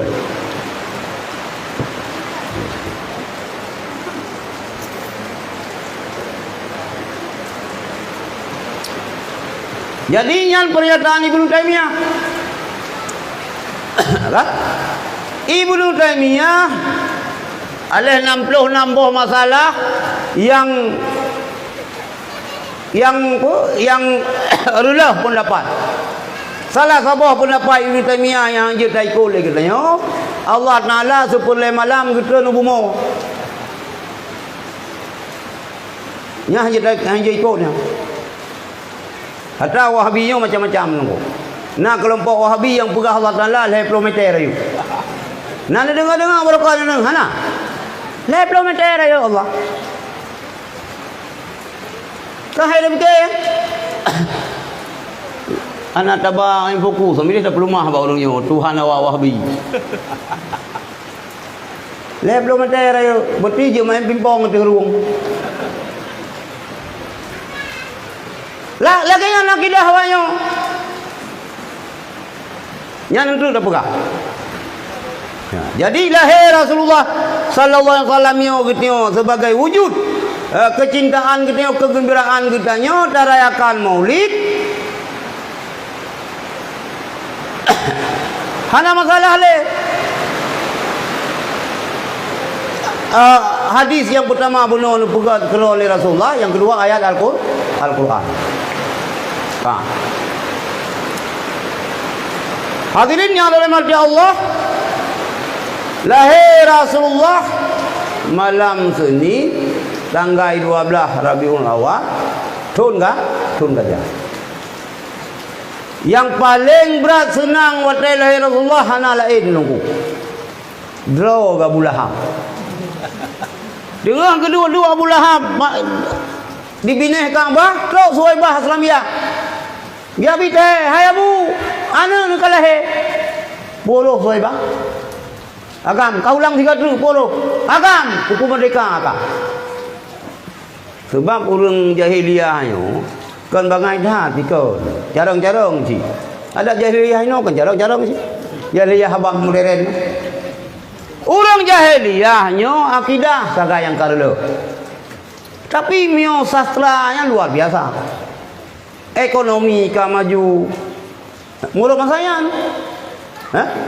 Jadi yang pernyataan Ibnu Taimiyah. Ibnu Taimiyah ada 66 buah masalah yang rulah pendapat. Salah sebuah pendapat Ibnu Taimiyah yang dia tak ikut lagi katanya, Allah Taala sepuluh malam kita nu bumi. Nya hanya ikutnya. Hatta Wahabinya macam-macam nunggu. Nah kelompok Wahabi yang pegah Allah Taala 20 meter ayu. Nah dengar-dengar berapa dengar hana? 20 meter ayu Allah. Kahai dah fikir. Anak tabang yang fokus, sambil dah pelumah ba orangnya, Tuhan awak Wahabi. 20 meter ayu, berarti je main pingpong di ruang. Lah lagi yang nak kidah awaknya. Yang itu dah pegah. Jadi lahir Rasulullah sallallahu alaihi wasallam yo sebagai wujud kecintaan kita, kegembiraan kita tarayakan Maulid. Hana masalah le. Hadis yang pertama benar keluar oleh Rasulullah, yang kedua ayat Al-Quran. Hadirin yang dirahmati Allah, lahir Rasulullah malam Senin tanggal 12 Rabiul Awal tahun gajah. Yang paling berat senang waktu lahir Rasulullah hana lain nunggu draw ke Abu Lahab. Dengan kedua-dua Abu Lahab dibineh Kaabah, terus Suhaibah Islamiyah. Dia bite, hai Abu, ana nak lahir. Puluh Suhaibah. Agam, kau ulang 3 puluh. Agam, hukum merdeka agam. Sebab orang jahiliyahnya kan bangai dah tikon. Jarang-jarang sih. Ada jahiliyah ini kan jarang-jarang sih. Jahiliyah abang modern. Orang jahiliyahnya akidah saga yang karelo. Tapi mio sastranya luar biasa. Ekonomi ka maju. Murah masayan.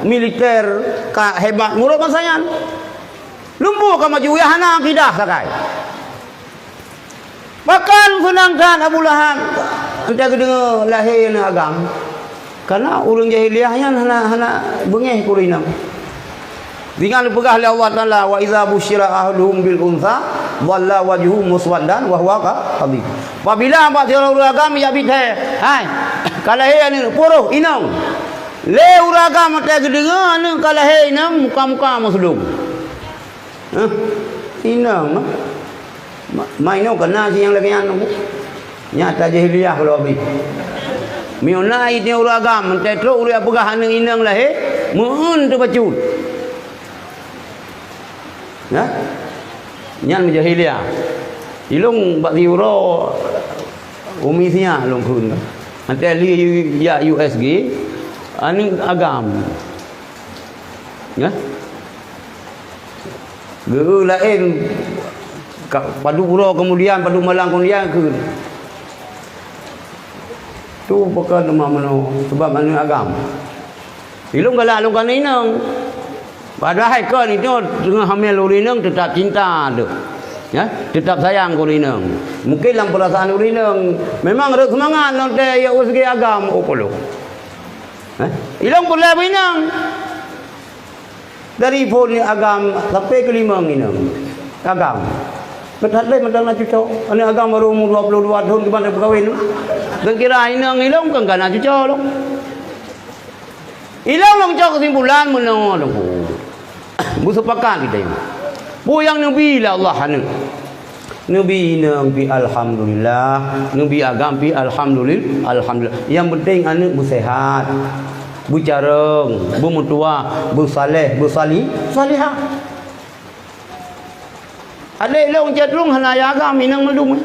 Militer ka hebat murah masayan. Lumpuh ka maju ya hana akidah sagai. Bahkan senangkan Abu Lahab entah dengar lahir agam. Karena orang jahiliyahnya hana bengeh kurinam. Dengan pegah oleh Allah Taala, wa iza busyira ahluhum bil untha dhalla wajhu muswaddan wa huwa kadhib. Apabila apa orang agam ya bidai. Hai. Kalahe ni poroh inang. Le uragam tak dengar ni kalahe inang muka-muka masudung. Inang. Mainau kena si yang lagi anu. Nyata jahiliyah kalau habis. Miunai dia uragam tetro uria pegah ni inang lahe muun tu bacul. Ya, nyan jahiliyah. Ilung bak diuro umisinya long kun. Nanti li ya USG ani agam. Ya. Geu lain padu pura kemudian padu malang kemudian ke. Tu bukan nama mano sebab anu agam. Ilung galak long kan inang. Padahal kau ni tu dengan hamil urinang tetap cinta tu, ya, tetap sayang urinang. Mungkin dalam perasaan urinang memang ada semangat nanti ya usgi agam opolo. Hilang boleh urinang dari pun agam sampai ke 5 inang agam. Betul le mandang nak cucok. Ani agam baru umur 22 tahun ke mana berkahwin. Dan kira inang hilang kan nak cucok lo. Hilang long cok kesimpulan menang lo. Bersepakat kita ini. Bu yang Nabi lah Allah ni. Nabi alhamdulillah, Nabi agam alhamdulillah, alhamdulillah. Yang penting anak bersehat, bercareng, bermutua, bersaleh, salihah. Ada orang cenderung hana agam minang mendum.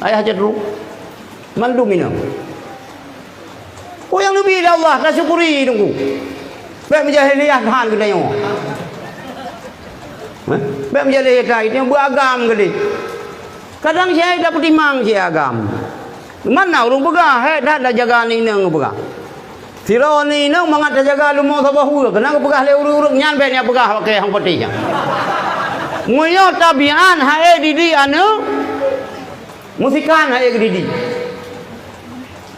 Ayah cenderung mendum minang. Bu yang Nabi lah Allah, dah syukuri tunggu. Baik menjahiliyah tahan kita yang. Baik menjadi hidayah yang beragam kali. Kadang saya dah pertimang saya agam. Mana orang pegah? Dah jaga ni nang pegah. Sira ni nang mangat jaga lumo sabahu. Kenapa pegah le uruk-uruk nyan ben yang pegah pakai hang peti nya. Muyo tabian hae didi anu musikan hae didi.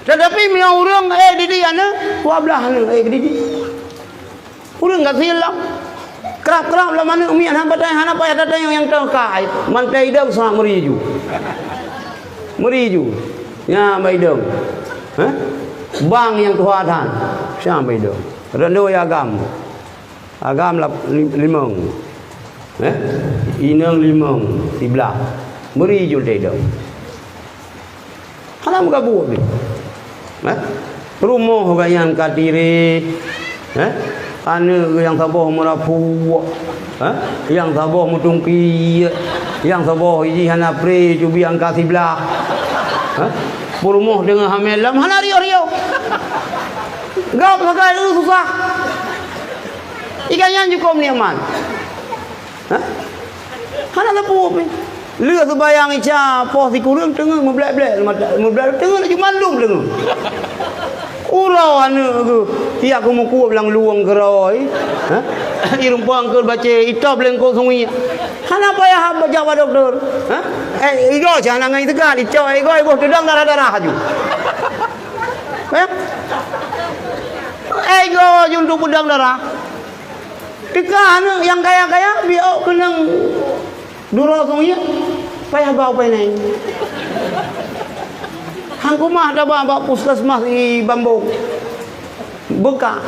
Tetapi miau urang didi anu puablah anu didi. Urang enggak silang. Kerap-kerap lah mana umi anak batai anak payah datang yang terkait mantai dah sangat meriju ya baidong bang yang tuhan siapa baidong rendo agam lah limong inang limong sebelah meriju daidong anak muka buat ni rumah yang katiri anu yang sabah merapu, yang sabah mutungki, yang sabah iji hana pre cubi angka sebelah, Purumuh dengan hamilam hana rio-rio. Gap sakai itu susah. Ikan yang cukup nikmat. Hah? Hana lepu pe. Lưa sebayang ica poh si kurang tengah meblek-blek tengah lagi malum tengah. Urau anu aku. Tiap aku muku bilang luang geroi. Hah? Irumpang ke baca itap lengko sungi. Hana payah baca doktor. Hah? Igo jangan ngai tekan icau igo dedang darah-darah aju. Hah? Igo juntuk pedang darah. Tekan yang kaya-kaya dia kenang duro sungi. Payah bau penai. Hang kumah ada bawa puskesmas di Bambu. Buka.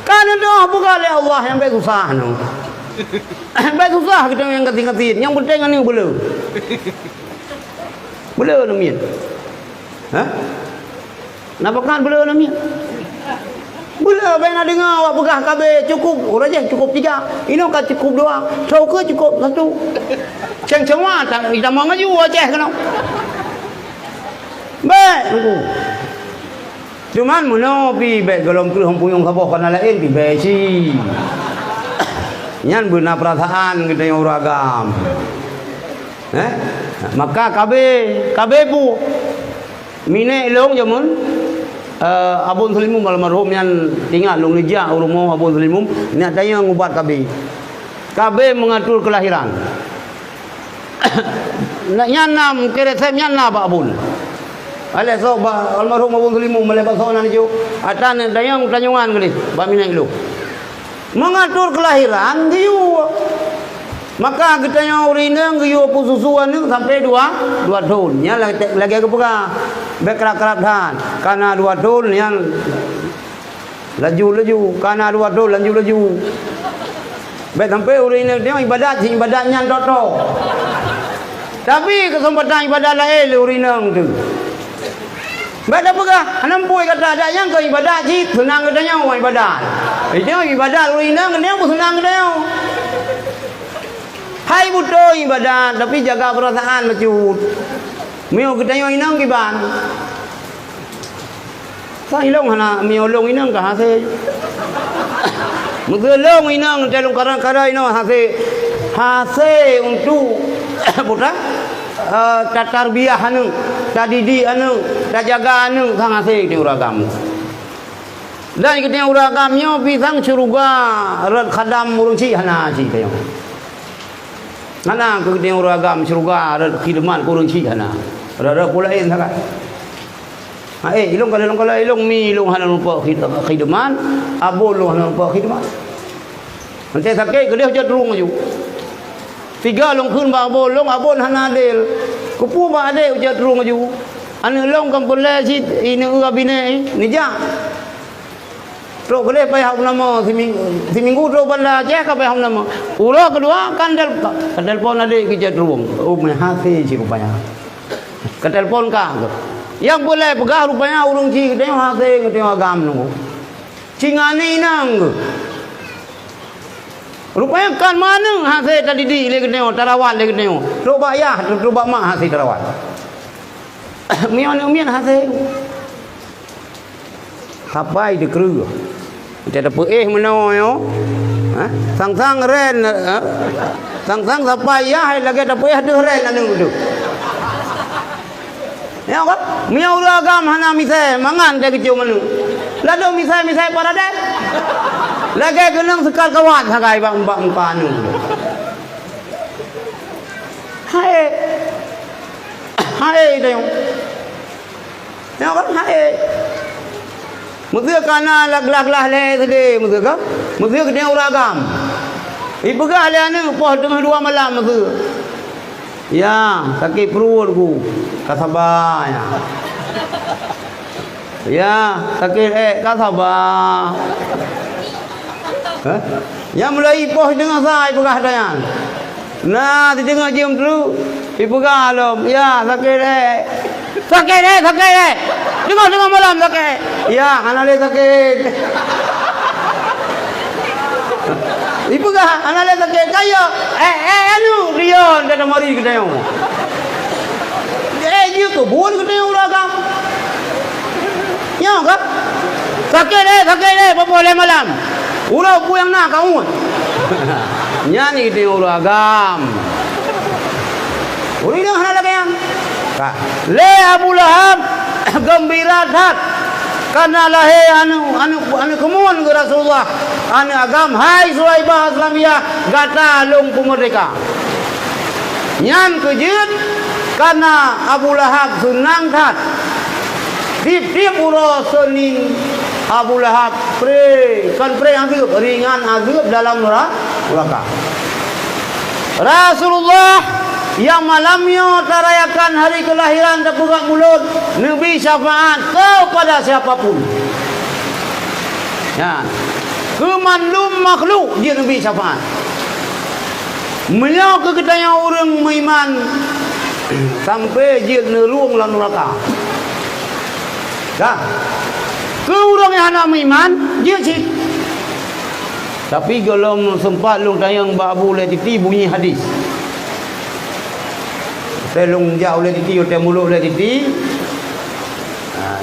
Kan dah buka oleh Allah yang baik susah no. Baik susah kita yang keting-keting. Yang penting ni boleh. Boleh namian. Hah? Napa kan boleh namian? Boleh baik nak dengar awak pegah kabeh cukup. Orang je cukup 3. Ini kan cukup 2. Tahu ke cukup 1. Ceng-cengwa tak kita mau ngaju Aceh kena. Baik aku. Cuman mono pi baik golong tu hang puyung kabeh kana lain pi baik si. Nyan beuna perasaan kita yang uragam. Maka kabeh bu mine long jamun Abun Sulimum almarhum yang tinggal long lijak rumah Abun Sulimum ni ada yang ubat kabeh mengatur kelahiran. Nak nyanam kira saya nyanam Pak Abun. Ale so almarhum Abun Sulimum melepas soalan itu atan dayang tanyungan gini Pak Minang lu. Mengatur kelahiran dia. Maka kita yang urinang giyo pususuan ni sampai 2 tahun. Nya lagi aku pegang. Bekerap-kerap dah. Karena 2 tahun yang laju karena 2 tahun laju. Baik sampai urinang dia ibadatnya toto. Tapi kesempatan ibadat lain urinang tu. Baik dah pegang. Nampui kata ada yang ke ibadat ji senang katanya orang ibadat. Dia ibadat urinang dia pun senang katanya. Hai butuh ibadat tapi jaga perasaan lecut. Mio kita yang inang kiban. Sai long hana mio long inang ka hase. Mudulong inang telung karang-karang ino hase untuk buta tatarbiyah anu, tadidi anu, tajaga anu sang hase di uragam. Dan kita uragamnya pisang curuga red khadam murunci hana ci kayo. Mana kita uragam curuga red khidmat kurunci hana. Rada pulain sangat. Ilong kalau ilong mi ilong hana lupa khidmat, abul lu hana lupa khidmat. Nanti sakit ke dia jadrung aju. 3 long kun ba abul long abul hana del. Kupu ba ade jadrung aju. Anu long kampun le sit ini urabine ni ja. Tro boleh payah nama seminggu tro bala je ka payah nama. Uro kedua kan telefon ade ke jadrung. Hati si rupanya. Ke telefon ka. Yang boleh pegah rupanya urung ci tengok hati tengok agam nunggu. Cingane inang. Rupanya kan mana hati tadi di le tengok tarawat le tengok. Coba ya, coba mak hati tarawat. Mian hati. Sampai di kru. Kita dapat meno yo. Sang-sang ren. Sang-sang sampai ya lagi dapat ada ren anu tu. Ya kan? Miau ragam hana misai mangan dia kecil manu. Lalu misai pada dah. Lagi kenang sekal kawan sagai bang panu. Hai dia. Ya kan? Hai. Mesti kana lag-lag le tadi mesti ka? Mesti kena uragam. Ipegah le anu poh tengah 2 malam mesti. Ya, sakit perutku. Kasabah ya. Ya, sakit kasabah. Yang mulai poh dengan saya pegah dayan. Nah, di tengah jam dulu, pegah lom. Ya, sakit Sakit. Dengar malam sakit. Ya, anak le sakit. Ipegah anak le sakit kaya. Anu Rion dah mari kita yo. Dia tu bol kita uragam. Ya kan? Sakit apa boleh malam. Ulah pu yang nak kamu. Nyanyi di ulah agam. Uri dah hendak lagi yang. Le Abu Lahab gembira hat karena lahir anu kemun ke Rasulullah. Anu agam hai Suhaibah Islamiyah gata lung merdeka. Nyan kejut karena Abu Lahab senang hat. Tip-tip urusanin Abu Lahab kan azab ringan azab dalam neraka. Rasulullah yang malamnya terayakan hari kelahiran terbuka mulut Nabi syafaat kepada siapapun. Ya. Kemanlum makhluk dia Nabi syafaat. Beliau keketanya orang beriman sampai dia nerung dalam neraka. Dah. Ke orang yang nak beriman dia cik. Tapi kalau sempat lu tayang Abu Latiti bunyi hadis. Telung jauh le titi utai mulut le titi.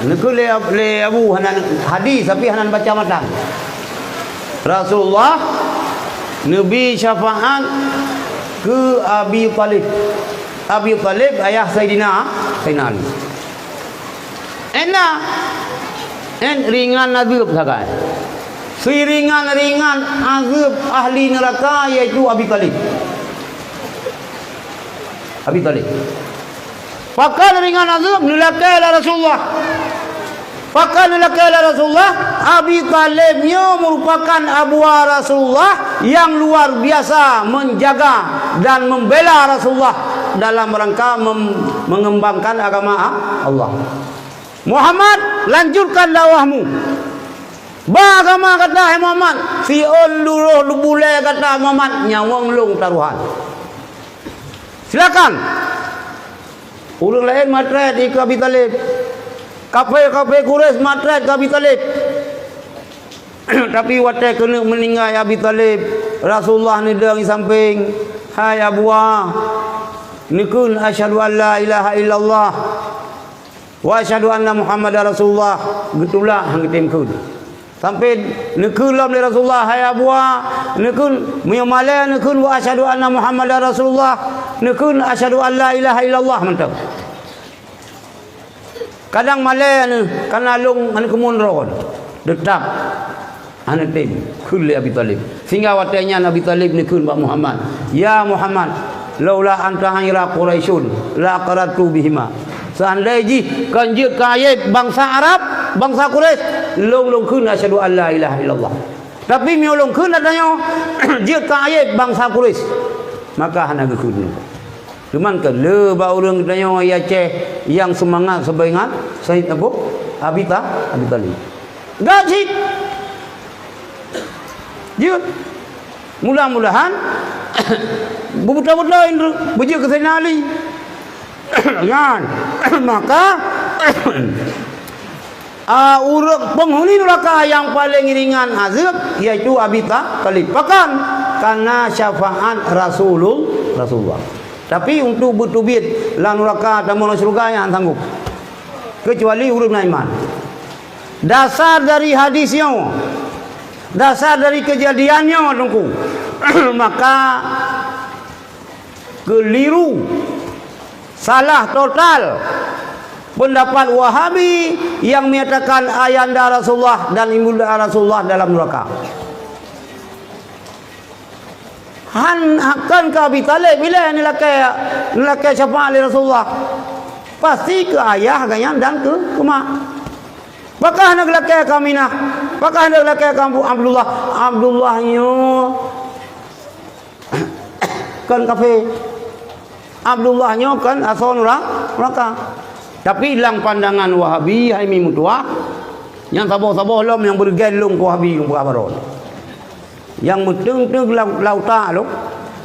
Nekul le Abu hanan hadis tapi hanan baca matang. Rasulullah Nabi syafaat ke Abi Talib. Abi Talib ayah Sayyidina Ali. Enak. Ringan azab sakai. Ringan azab ahli neraka iaitu Abi Talib. Abi Talib. Pakal ringan azab nilakailah Rasulullah. Abi Talibnya merupakan abuah Rasulullah yang luar biasa menjaga dan membela Rasulullah dalam rangka mengembangkan agama Allah. Muhammad, lanjutkan dakwahmu. Bagama kata Muhammad, si uluruh lubule kata Muhammad, nyawang lung taruhan. Silakan. Ulun lain matret ke Abi Talib. Kafe Quraisy matret ke Abi Talib. Tapi waktu kena meninggal Abi Talib, Rasulullah ni deng samping, hai abuah, nikun asyhadu an la ilaha illallah wa asyhadu anna Muhammadar Rasulullah. Getulah hang timkun. Sampai nekulam dari Rasulullah, hai abuah, nekun miyamala nekun wa asyhadu anna Muhammadar Rasulullah, nekun asyhadu an la ilaha illallah mantap. Kadang malai ni kana long an kemun ron. Detak anak tim kun li Abi Talib. Sehingga watanya Nabi Talib nekun Pak Muhammad. Ya Muhammad, laula anta hayra Quraisyun la qaratu bihima. Seandainya kanjut kaya bangsa Arab, bangsa Quraisy long kun asyhadu an la ilaha illallah. Tapi miolong kun adanya jut kaya bangsa Quraisy. Maka hendak kun. Cuman kan le ba orang tanya ya Aceh yang semangat sebangat Said Abi Talib. Gaji. Jut. Mudah-mudahan buta-buta ini bejo ke Sayyidina Ali. Kan. Maka urang penghuni neraka yang paling ringan azab yaitu Abi Talib. Bahkan karena syafaat Rasulullah. Tapi untuk bertubit la neraka dan masuk surga yang sanggup. Kecuali urang iman. Dasar dari hadisnya, dasar dari kejadiannya tunggu. Maka keliru, salah total pendapat Wahabi yang menyatakan ayanda Rasulullah dan ibunda Rasulullah dalam neraka. Akan ke Abi Talib bila nilai syafaat oleh Rasulullah pasti ke ayah ganyan dan ke mak. Apakah hendak lelaki Aminah? Apakah hendak lelaki kamu Abdullahnya kan kafe. Abdullahnya kan asal neraka. Tapi hilang pandangan Wahabi hai mi mutua yang sabar-sabar lom yang bergelung ke Wahabi ke Baron. Yang meteng-teng lauta lo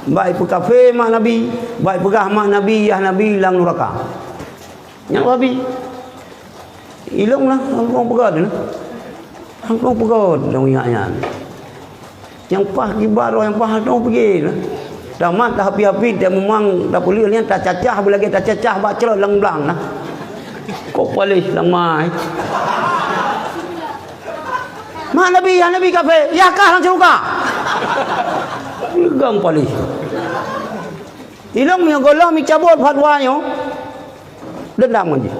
baik pe kafe mak Nabi, baik pegah mak Nabi, ya Nabi hilang neraka. Yang Wahabi hilanglah hangkong pegad ni. Hangkong pegad dong ingatnya. Yang pah kibaro yang pah dong pergi lah. Damat dah api-api dia memang dah boleh ni tak cacah lagi tak cacah baca lang-lang lah. Kok palis lang mai. Mak Nabi kafir. Ya kah lang syurga. Gang paling. Ilong yang golong mi cabut fatwanya. Dendam aja.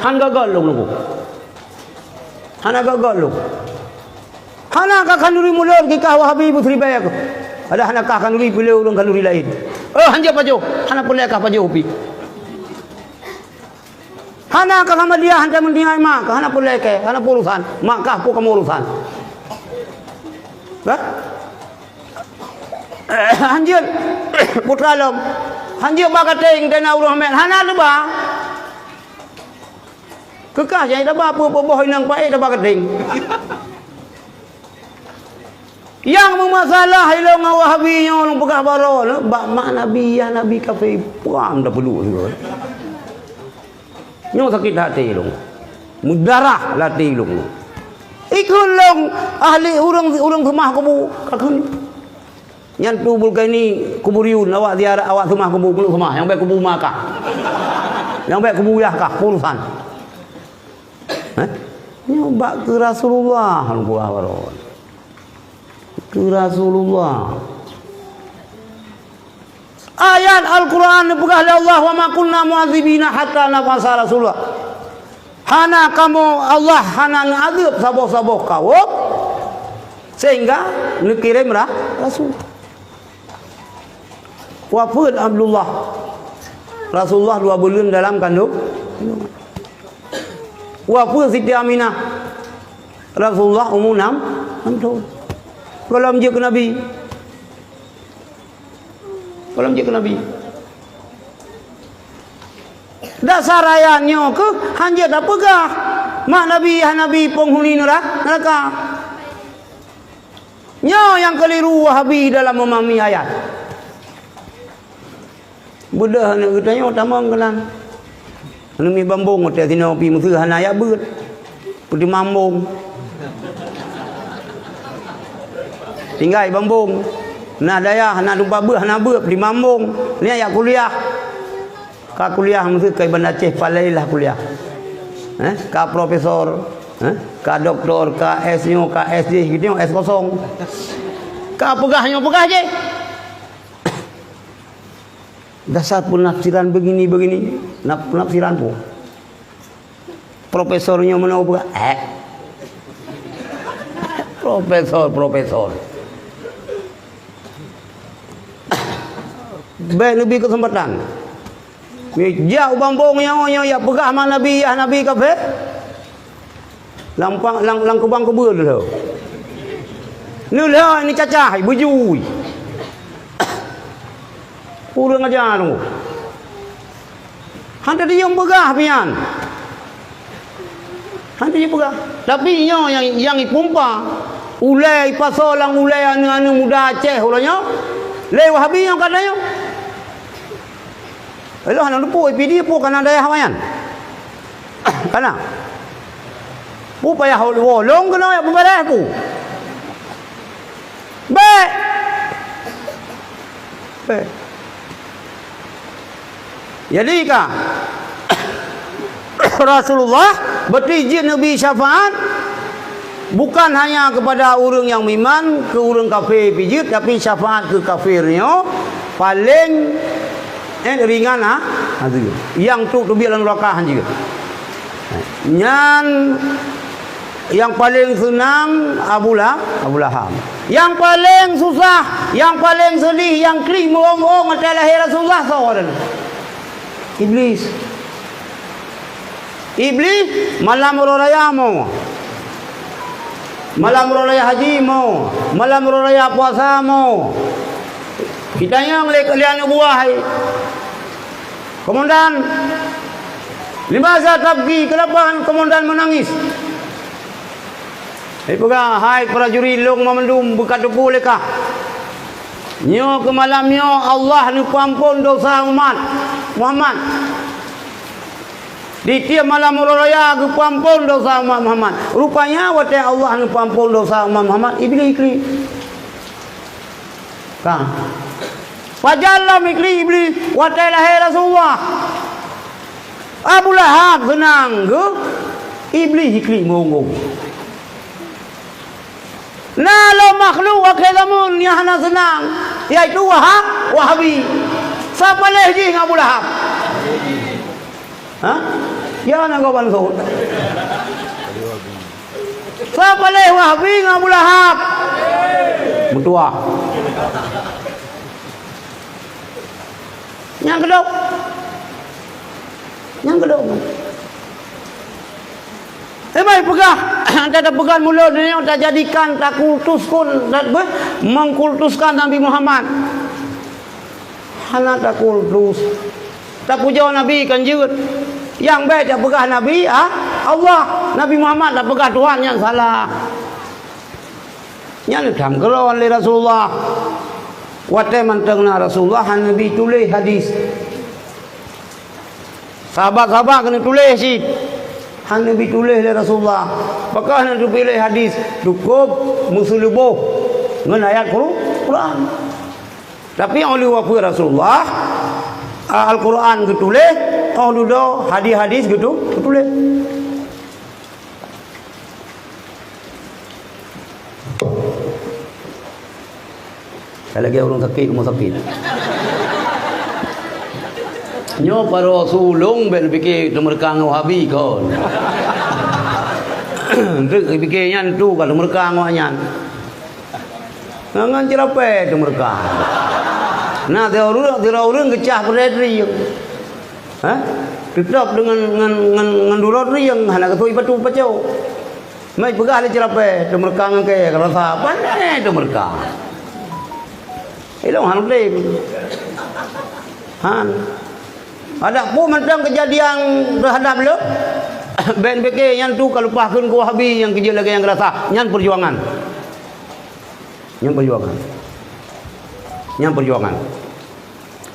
Han gagal lu. Hana gagal lu. Hana ka kanuri mulur ki ka wahabi putri bayak. Ada hana ka kanuri beliau urang kanuri lain. Hanja pajo. Hana pulai ka pajo upi. Hana ka Ahmadiyah hanta mendingai mak, hana pulai ke, hana urusan, mak kah pu kamu urusan. Bah? Hanjir putra lom. Hanjir bagating dan urang men hana lu ba. Kekah jadi dah apa boh nang pae dah bagating. Yang memasalah ilong wahabi yang pegah baro, bak mak Nabi ya Nabi kafir puang dah perlu juga. Nyo sakit hati long. Mudarah lati long. Ikun long ahli urang rumah kubu kakun. Yang tu bulkai ni kuburiun awak ziarah awak rumah kubu peluk rumah yang baik kubu makah. Yang baik kubu yah kah urusan. Nyo bak ke Rasulullah buah baron. Ke Rasulullah. Ayat Al-Quran pegah oleh Allah wa ma kunna mu'adzibina hatta nab'atha rasulullah. Hana kamu Allah hana ngazab saboh-saboh kaum sehingga ngirim rasul. Wafat Abdullah. Rasulullah 2 bulan dalam kandung. Wafat Siti Aminah. Rasulullah umur 6 tahun. Kalau dia ke Nabi. Kalau dia ke Nabi. Dasar ayatnya ke hanya dah pegah. Mak Nabi ya Nabi penghuni neraka. Nyo yang keliru Wahabi dalam memahami ayat. Budak nak katanya tamang kelan. Nami bambung hotel sini pi musuh hana ayat beut. Putih mambung. Tinggal bambung. Nah daya nak lupa buah nak buah di mambung. Ni ayat kuliah. Ka kuliah mesti ke Bandar Aceh palailah kuliah. Ka profesor, ka doktor, ka S nyo, ka SD gitu S kosong. Ka pegahnya pegah je. Dasar penafsiran begini-begini, penafsiran pun. Profesornya mana pegah? Profesor. Baik lebih kesempatan. Jauh bambung yang ya pegah mak Nabi ya Nabi kafir. Lampang lang kubang kubur dulu. Nulah ini cacah bujui. Kurang ajar tu. Hantar dia yang pegah pian. Hantar dia pegah. Tapi yang ipumpa ulai pasolang ulai anu muda Aceh ulanya. Le Wahabi yang katanya. Hello hana lupu PD pu kana daya hamayan. Kana. Pu payah wolong kena ya pembarah pu. Be. Jadi kah Rasulullah berizin Nabi syafaat bukan hanya kepada orang yang iman ke orang kafir pijit, tapi syafaat ke kafirnya paling ringan yang tu biar neraka juga. Yang paling senang Abu Lahab. Yang paling susah, yang paling sedih, yang kering mengong-ong adalah Rasulullah SAW. Iblis malam raya mau. Malam raya haji mau. Malam raya puasa mau. Kita yang kalian buah. Komandan Limaza tabki, kenapa komandan menangis? Hai prajurit long memendum bukan debu lekah. Nyo ke malamnya Allah ni ampun dosa umat Muhammad. Di tiap malam raya ke ampun dosa umat Muhammad. Rupanya wate Allah ni ampun dosa umat Muhammad iblis. Kang. Wajallah mikri iblis wate lahir Rasulullah. Abu Lahab senang ke? Iblis iklik mongong. Nah, lo makhluk akhir zaman yang hana senang, iaitu Wahabi. Siapa lagi Abu Lahab? Hah? Jangan kau bantu. Siapa lagi Wahabi Abu Lahab? Bertua. Yang kedua. Mai pegah, tak ada pegang mulut ni, tak jadikan, tak kultuskan, tak mengkultuskan Nabi Muhammad. Hana tak kultus, tak puja Nabi kan jut. Yang baik tak pegah Nabi, Allah, Nabi Muhammad tak pegah Tuhan yang salah. Yang dam kelon oleh Rasulullah. Watai mantengna Rasulullah Nabi tulis hadis. Sahabat-sahabat kena tulis sih. Nabi tulis oleh Rasulullah. Apakah nak pilih hadis cukup musulubuh dengan ayat Quran. Tapi oleh waktu Rasulullah Al-Quran ketulis, kalau hadis-hadis gitu ketulis. Kalau lagi orang sakit, rumah sakit. Nyo para sulung ben fikir mereka Wahabi kon. Ndek fikir nyan tu kalau mereka nganyan. Ngan cerape tu mereka. Nah, dia orang kecah berdiri. Hah? Tetap dengan durot riang hana ketui batu pacau. Mai pegah le cerape tu mereka ngake rasa pandai tu mereka. Ilong han le. Han ada pun macam kejadian terhadap lo. Ben beke yang tu kalau pahkeun ku Wahabi yang kerja lagi yang rasa nyan perjuangan. Yang perjuangan.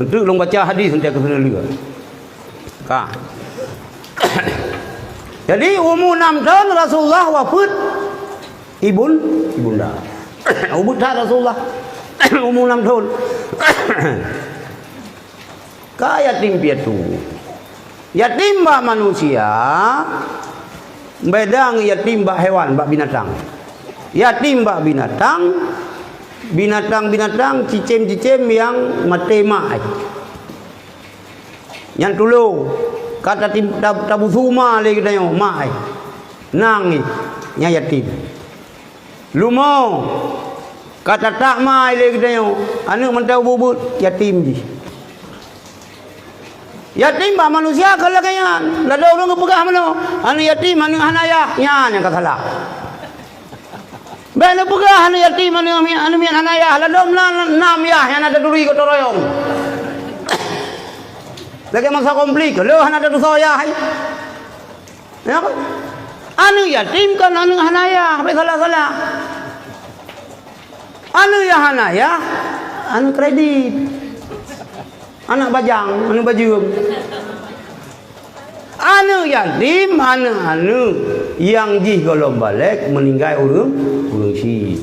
Untuk long baca hadis nanti aku sana juga. Ka. Jadi umur 6 tahun Rasulullah wafat. Ibunda. Umur Rasulullah umur 6 tahun. Ka yatim piatu. Yatim bak manusia bedang yatim bak hewan, bak binatang. Yatim bak binatang, binatang cicim-cicim yang mati mak. Yang dulu kata tabu suma lagi kita yang mak. Nang ni yang yatim. Lumo kata tak mai lagi kita yang anu mentau bubut yatim ji. Yatim bah manusia kalau kayan, dah orang kepegah mana? Anu yatim, anu hanayah, yang kata salah. Benda pegah anu yatim, anu hanayah, ladom nam yah yang ada duri kata royong. Lagi masa komplik, lo han ada dosa yah. Ya kan? Anu yatim kan anu hanayah, apa salah. Anu ya hanayah, anu kredit. Anak bajang, anu bajung. Anu yatim, anu yang jih golong balik meninggal urung si.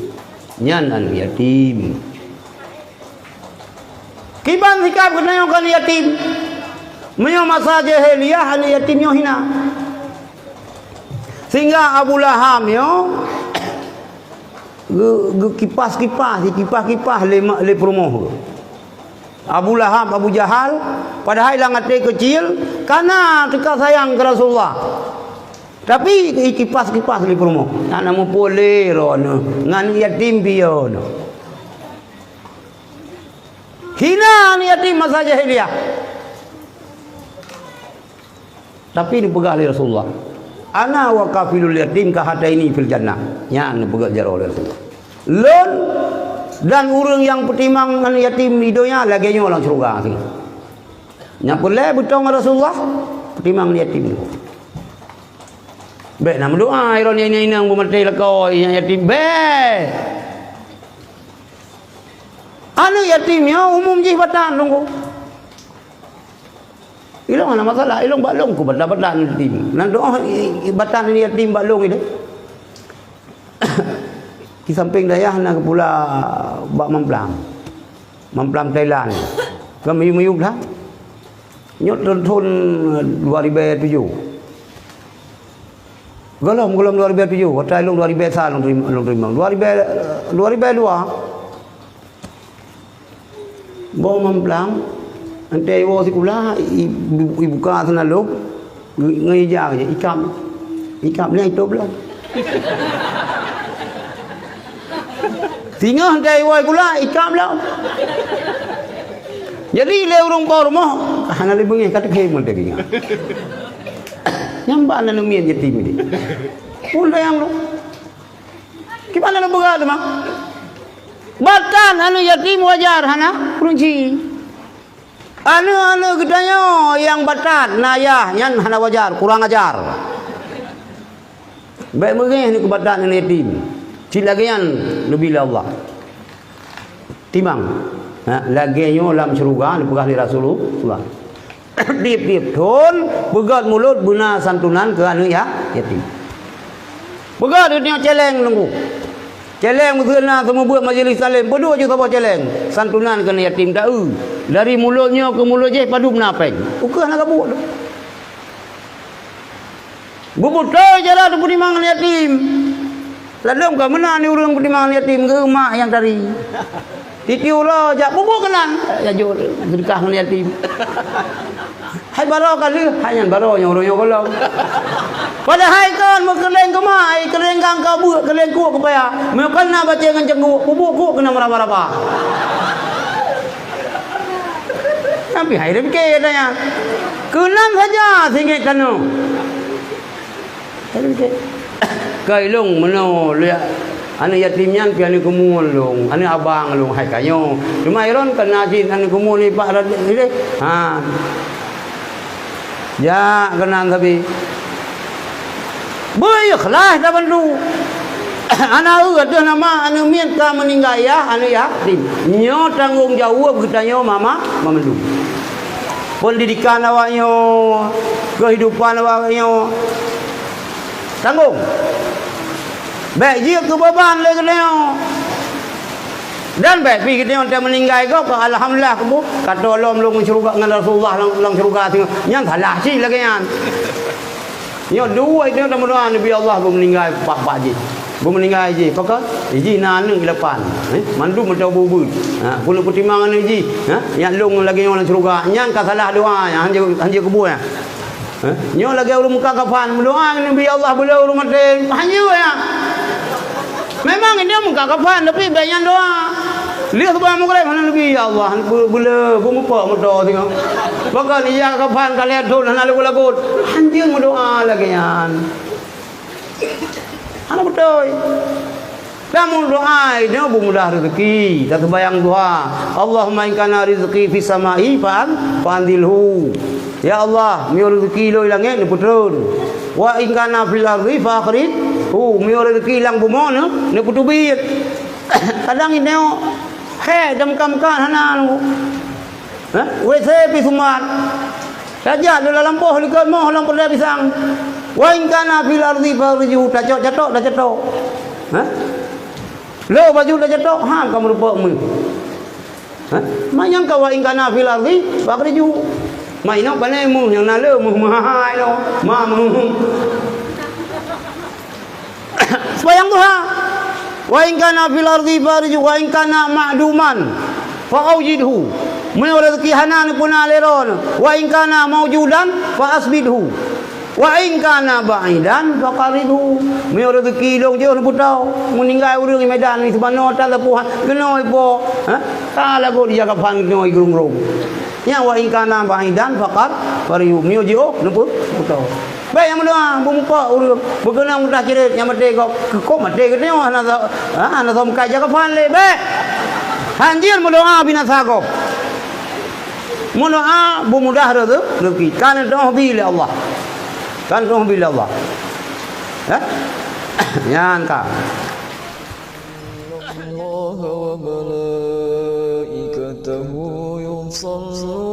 Nyan anu yatim. Kiban sikap kena kan yatim. Menyo masa jahiliyah anu yatim yo hina. Sehingga Abu Lahab yo kipas le promoh. Abu Lahab, Abu Jahal padahal langate kecil karena teka sayang ke Rasulullah. Tapi kipas li promo. Ana mo pole rono ngan yatim pion. Hina yatim masa jahiliyah. Tapi dipegang oleh Rasulullah. Ana wa kafilul yatim ka hataini fil jannah. Nya anu pegang jaro oleh Rasulullah. Lon dan orang yang pertimang dengan yatim hidupnya lagi orang surga sih. Yang boleh betong Rasulullah pertimang yatim. Baik nama doa ironia ini yang bermati lekau yang yatim baik. Anu yatimnya umum jihbatan tunggu. Ilong ada masalah, ilong balong ku batan yatim. Nan doa batan ini yatim balong ini. Di samping daya nak pula bak Mamplang Thailand. Kami meyuk dah. Nyot tahun 2007. Golong 2007, hotai long 2003 long terima. 2002 Bawa memplang Nanti ibu sekolah Ibu buka sana lu Ngejar je Ikam ni itu belum Tinggal nanti ibu sekolah Ikam belum Jadi leurung kau rumah Hana le bengi kata kemul tadi Nyampak nak mian yatim ni Pula yang lu Gimana nak berat tu mak Bahkan anu yatim wajar hana kunci. Anu gedanya yang batat nayah nyan hana wajar, kurang ajar. Baik mengeh ni kebatat ni yatim. Cilagian lebih Allah. Timang. Laginya dalam syurga dipegah di Rasulullah. Dip tun begat mulut guna santunan ke anu ya yatim. Begat dia celeng nunggu. Celeng muzana semua buat majlis salim. Berdua je siapa celeng. Santunan kena yatim tak dari mulutnya ke mulut je padu menapeng. Ukah nak kabut tu. Bubutai je lah tu penimang yatim. Lalu kau mana ni orang penimang yatim ke mak yang tadi. Titiu lah jak bubuk kenan. Ya jor sedekah dengan yatim. Hai baro kali, hanya baro yang orang yang golong. Pada hai kan mau keleng ke mai, keleng kang kau buat keleng kuat kepaya. Mau kena baca dengan cenggu, bubuk kuat kena marah-marah. Tapi hai dia fikir katanya. Kenam saja singgit kanu. Hai fikir. Kailung meno lihat anu yatimnya pian kumul long, anu abang long hai kayo. Cuma iron kena jin anu kumul ni pak ni. Ha. Ya kenan tapi boy ikhlas dah bantu anak ada nama anu mian ka meninggal ya anu ya nyo tanggung jawab kitanya mama memendu pendidikan awaknya kehidupan awaknya tanggung baik dia ke beban le kena dan baik pi kita yang meninggal kau alhamdulillah kamu kata Allah melong syurga dengan Rasulullah lang syurga tengok nyang salah si lagi yan nyo dua itu dah mudah Nabi Allah bu meninggal pak ji bu meninggal ji pakak ji nanu ilapan mandu macam bubu puluh pertimbangan ji yang long lagi yang syurga nyang ka salah doa hanya kebu ya nyo lagi urung muka kapan berdoa Nabi Allah boleh urung mati hanya ya memang dia muka kapan tapi banyak doa. Lihat sebab muka mana lebih ya Allah boleh bumupa muda tengok. Bahkan ia kapan kalian tu nak lagu-lagu anjing berdoa lagi yan. Anak betul. Namun doa dia mudah rezeki. Tak terbayang doa. Allahumma in kana rizqi fi samai fa'andilhu. Ya Allah, mi rezeki lo langit ni putrun. Wa in kana fil ardi fa akhrij. Mi rezeki lang bumon ni putubit. Kadang ini jam kam-kam hana lu. WC pi sumat. Saja dalam lampuh likat moh lang pernah pisang. Wa in kana fil ardi fa akhrij. Catok dah catok. Lo baju dah catok, kamu lupa mu. Mayang kau in kana fil ardi fa akhrij. Mai no bane mu yang nale mu mahai no. Ma mu. Sembahyang duha. Wa in kana fil ardi farij wa in kana ma'duman fa awjidhu. Mun rezeki hanan pun aleron. Wa in kana mawjudan fa asbidhu. Wa in kana ba'idan fa qaridhu. Mun rezeki long jauh putau. Meninggal urang di Medan ni sebano tak lepuh. Kena ipo. Ta lagu dia kapan kena gerung-gerung. Ya wa in kana ba'idan faqad fariyu. Mun jauh lepuh putau. Baik yang mendoa bumpa urang berkenang mudah kira yang mati kau mati ke dia ana som kai jaga fan le baik hanjir mendoa binasa kau mendoa mudah rezeki kan doa bila Allah kan doa bila Allah yang ka Allah wa malaikatahu yusalluna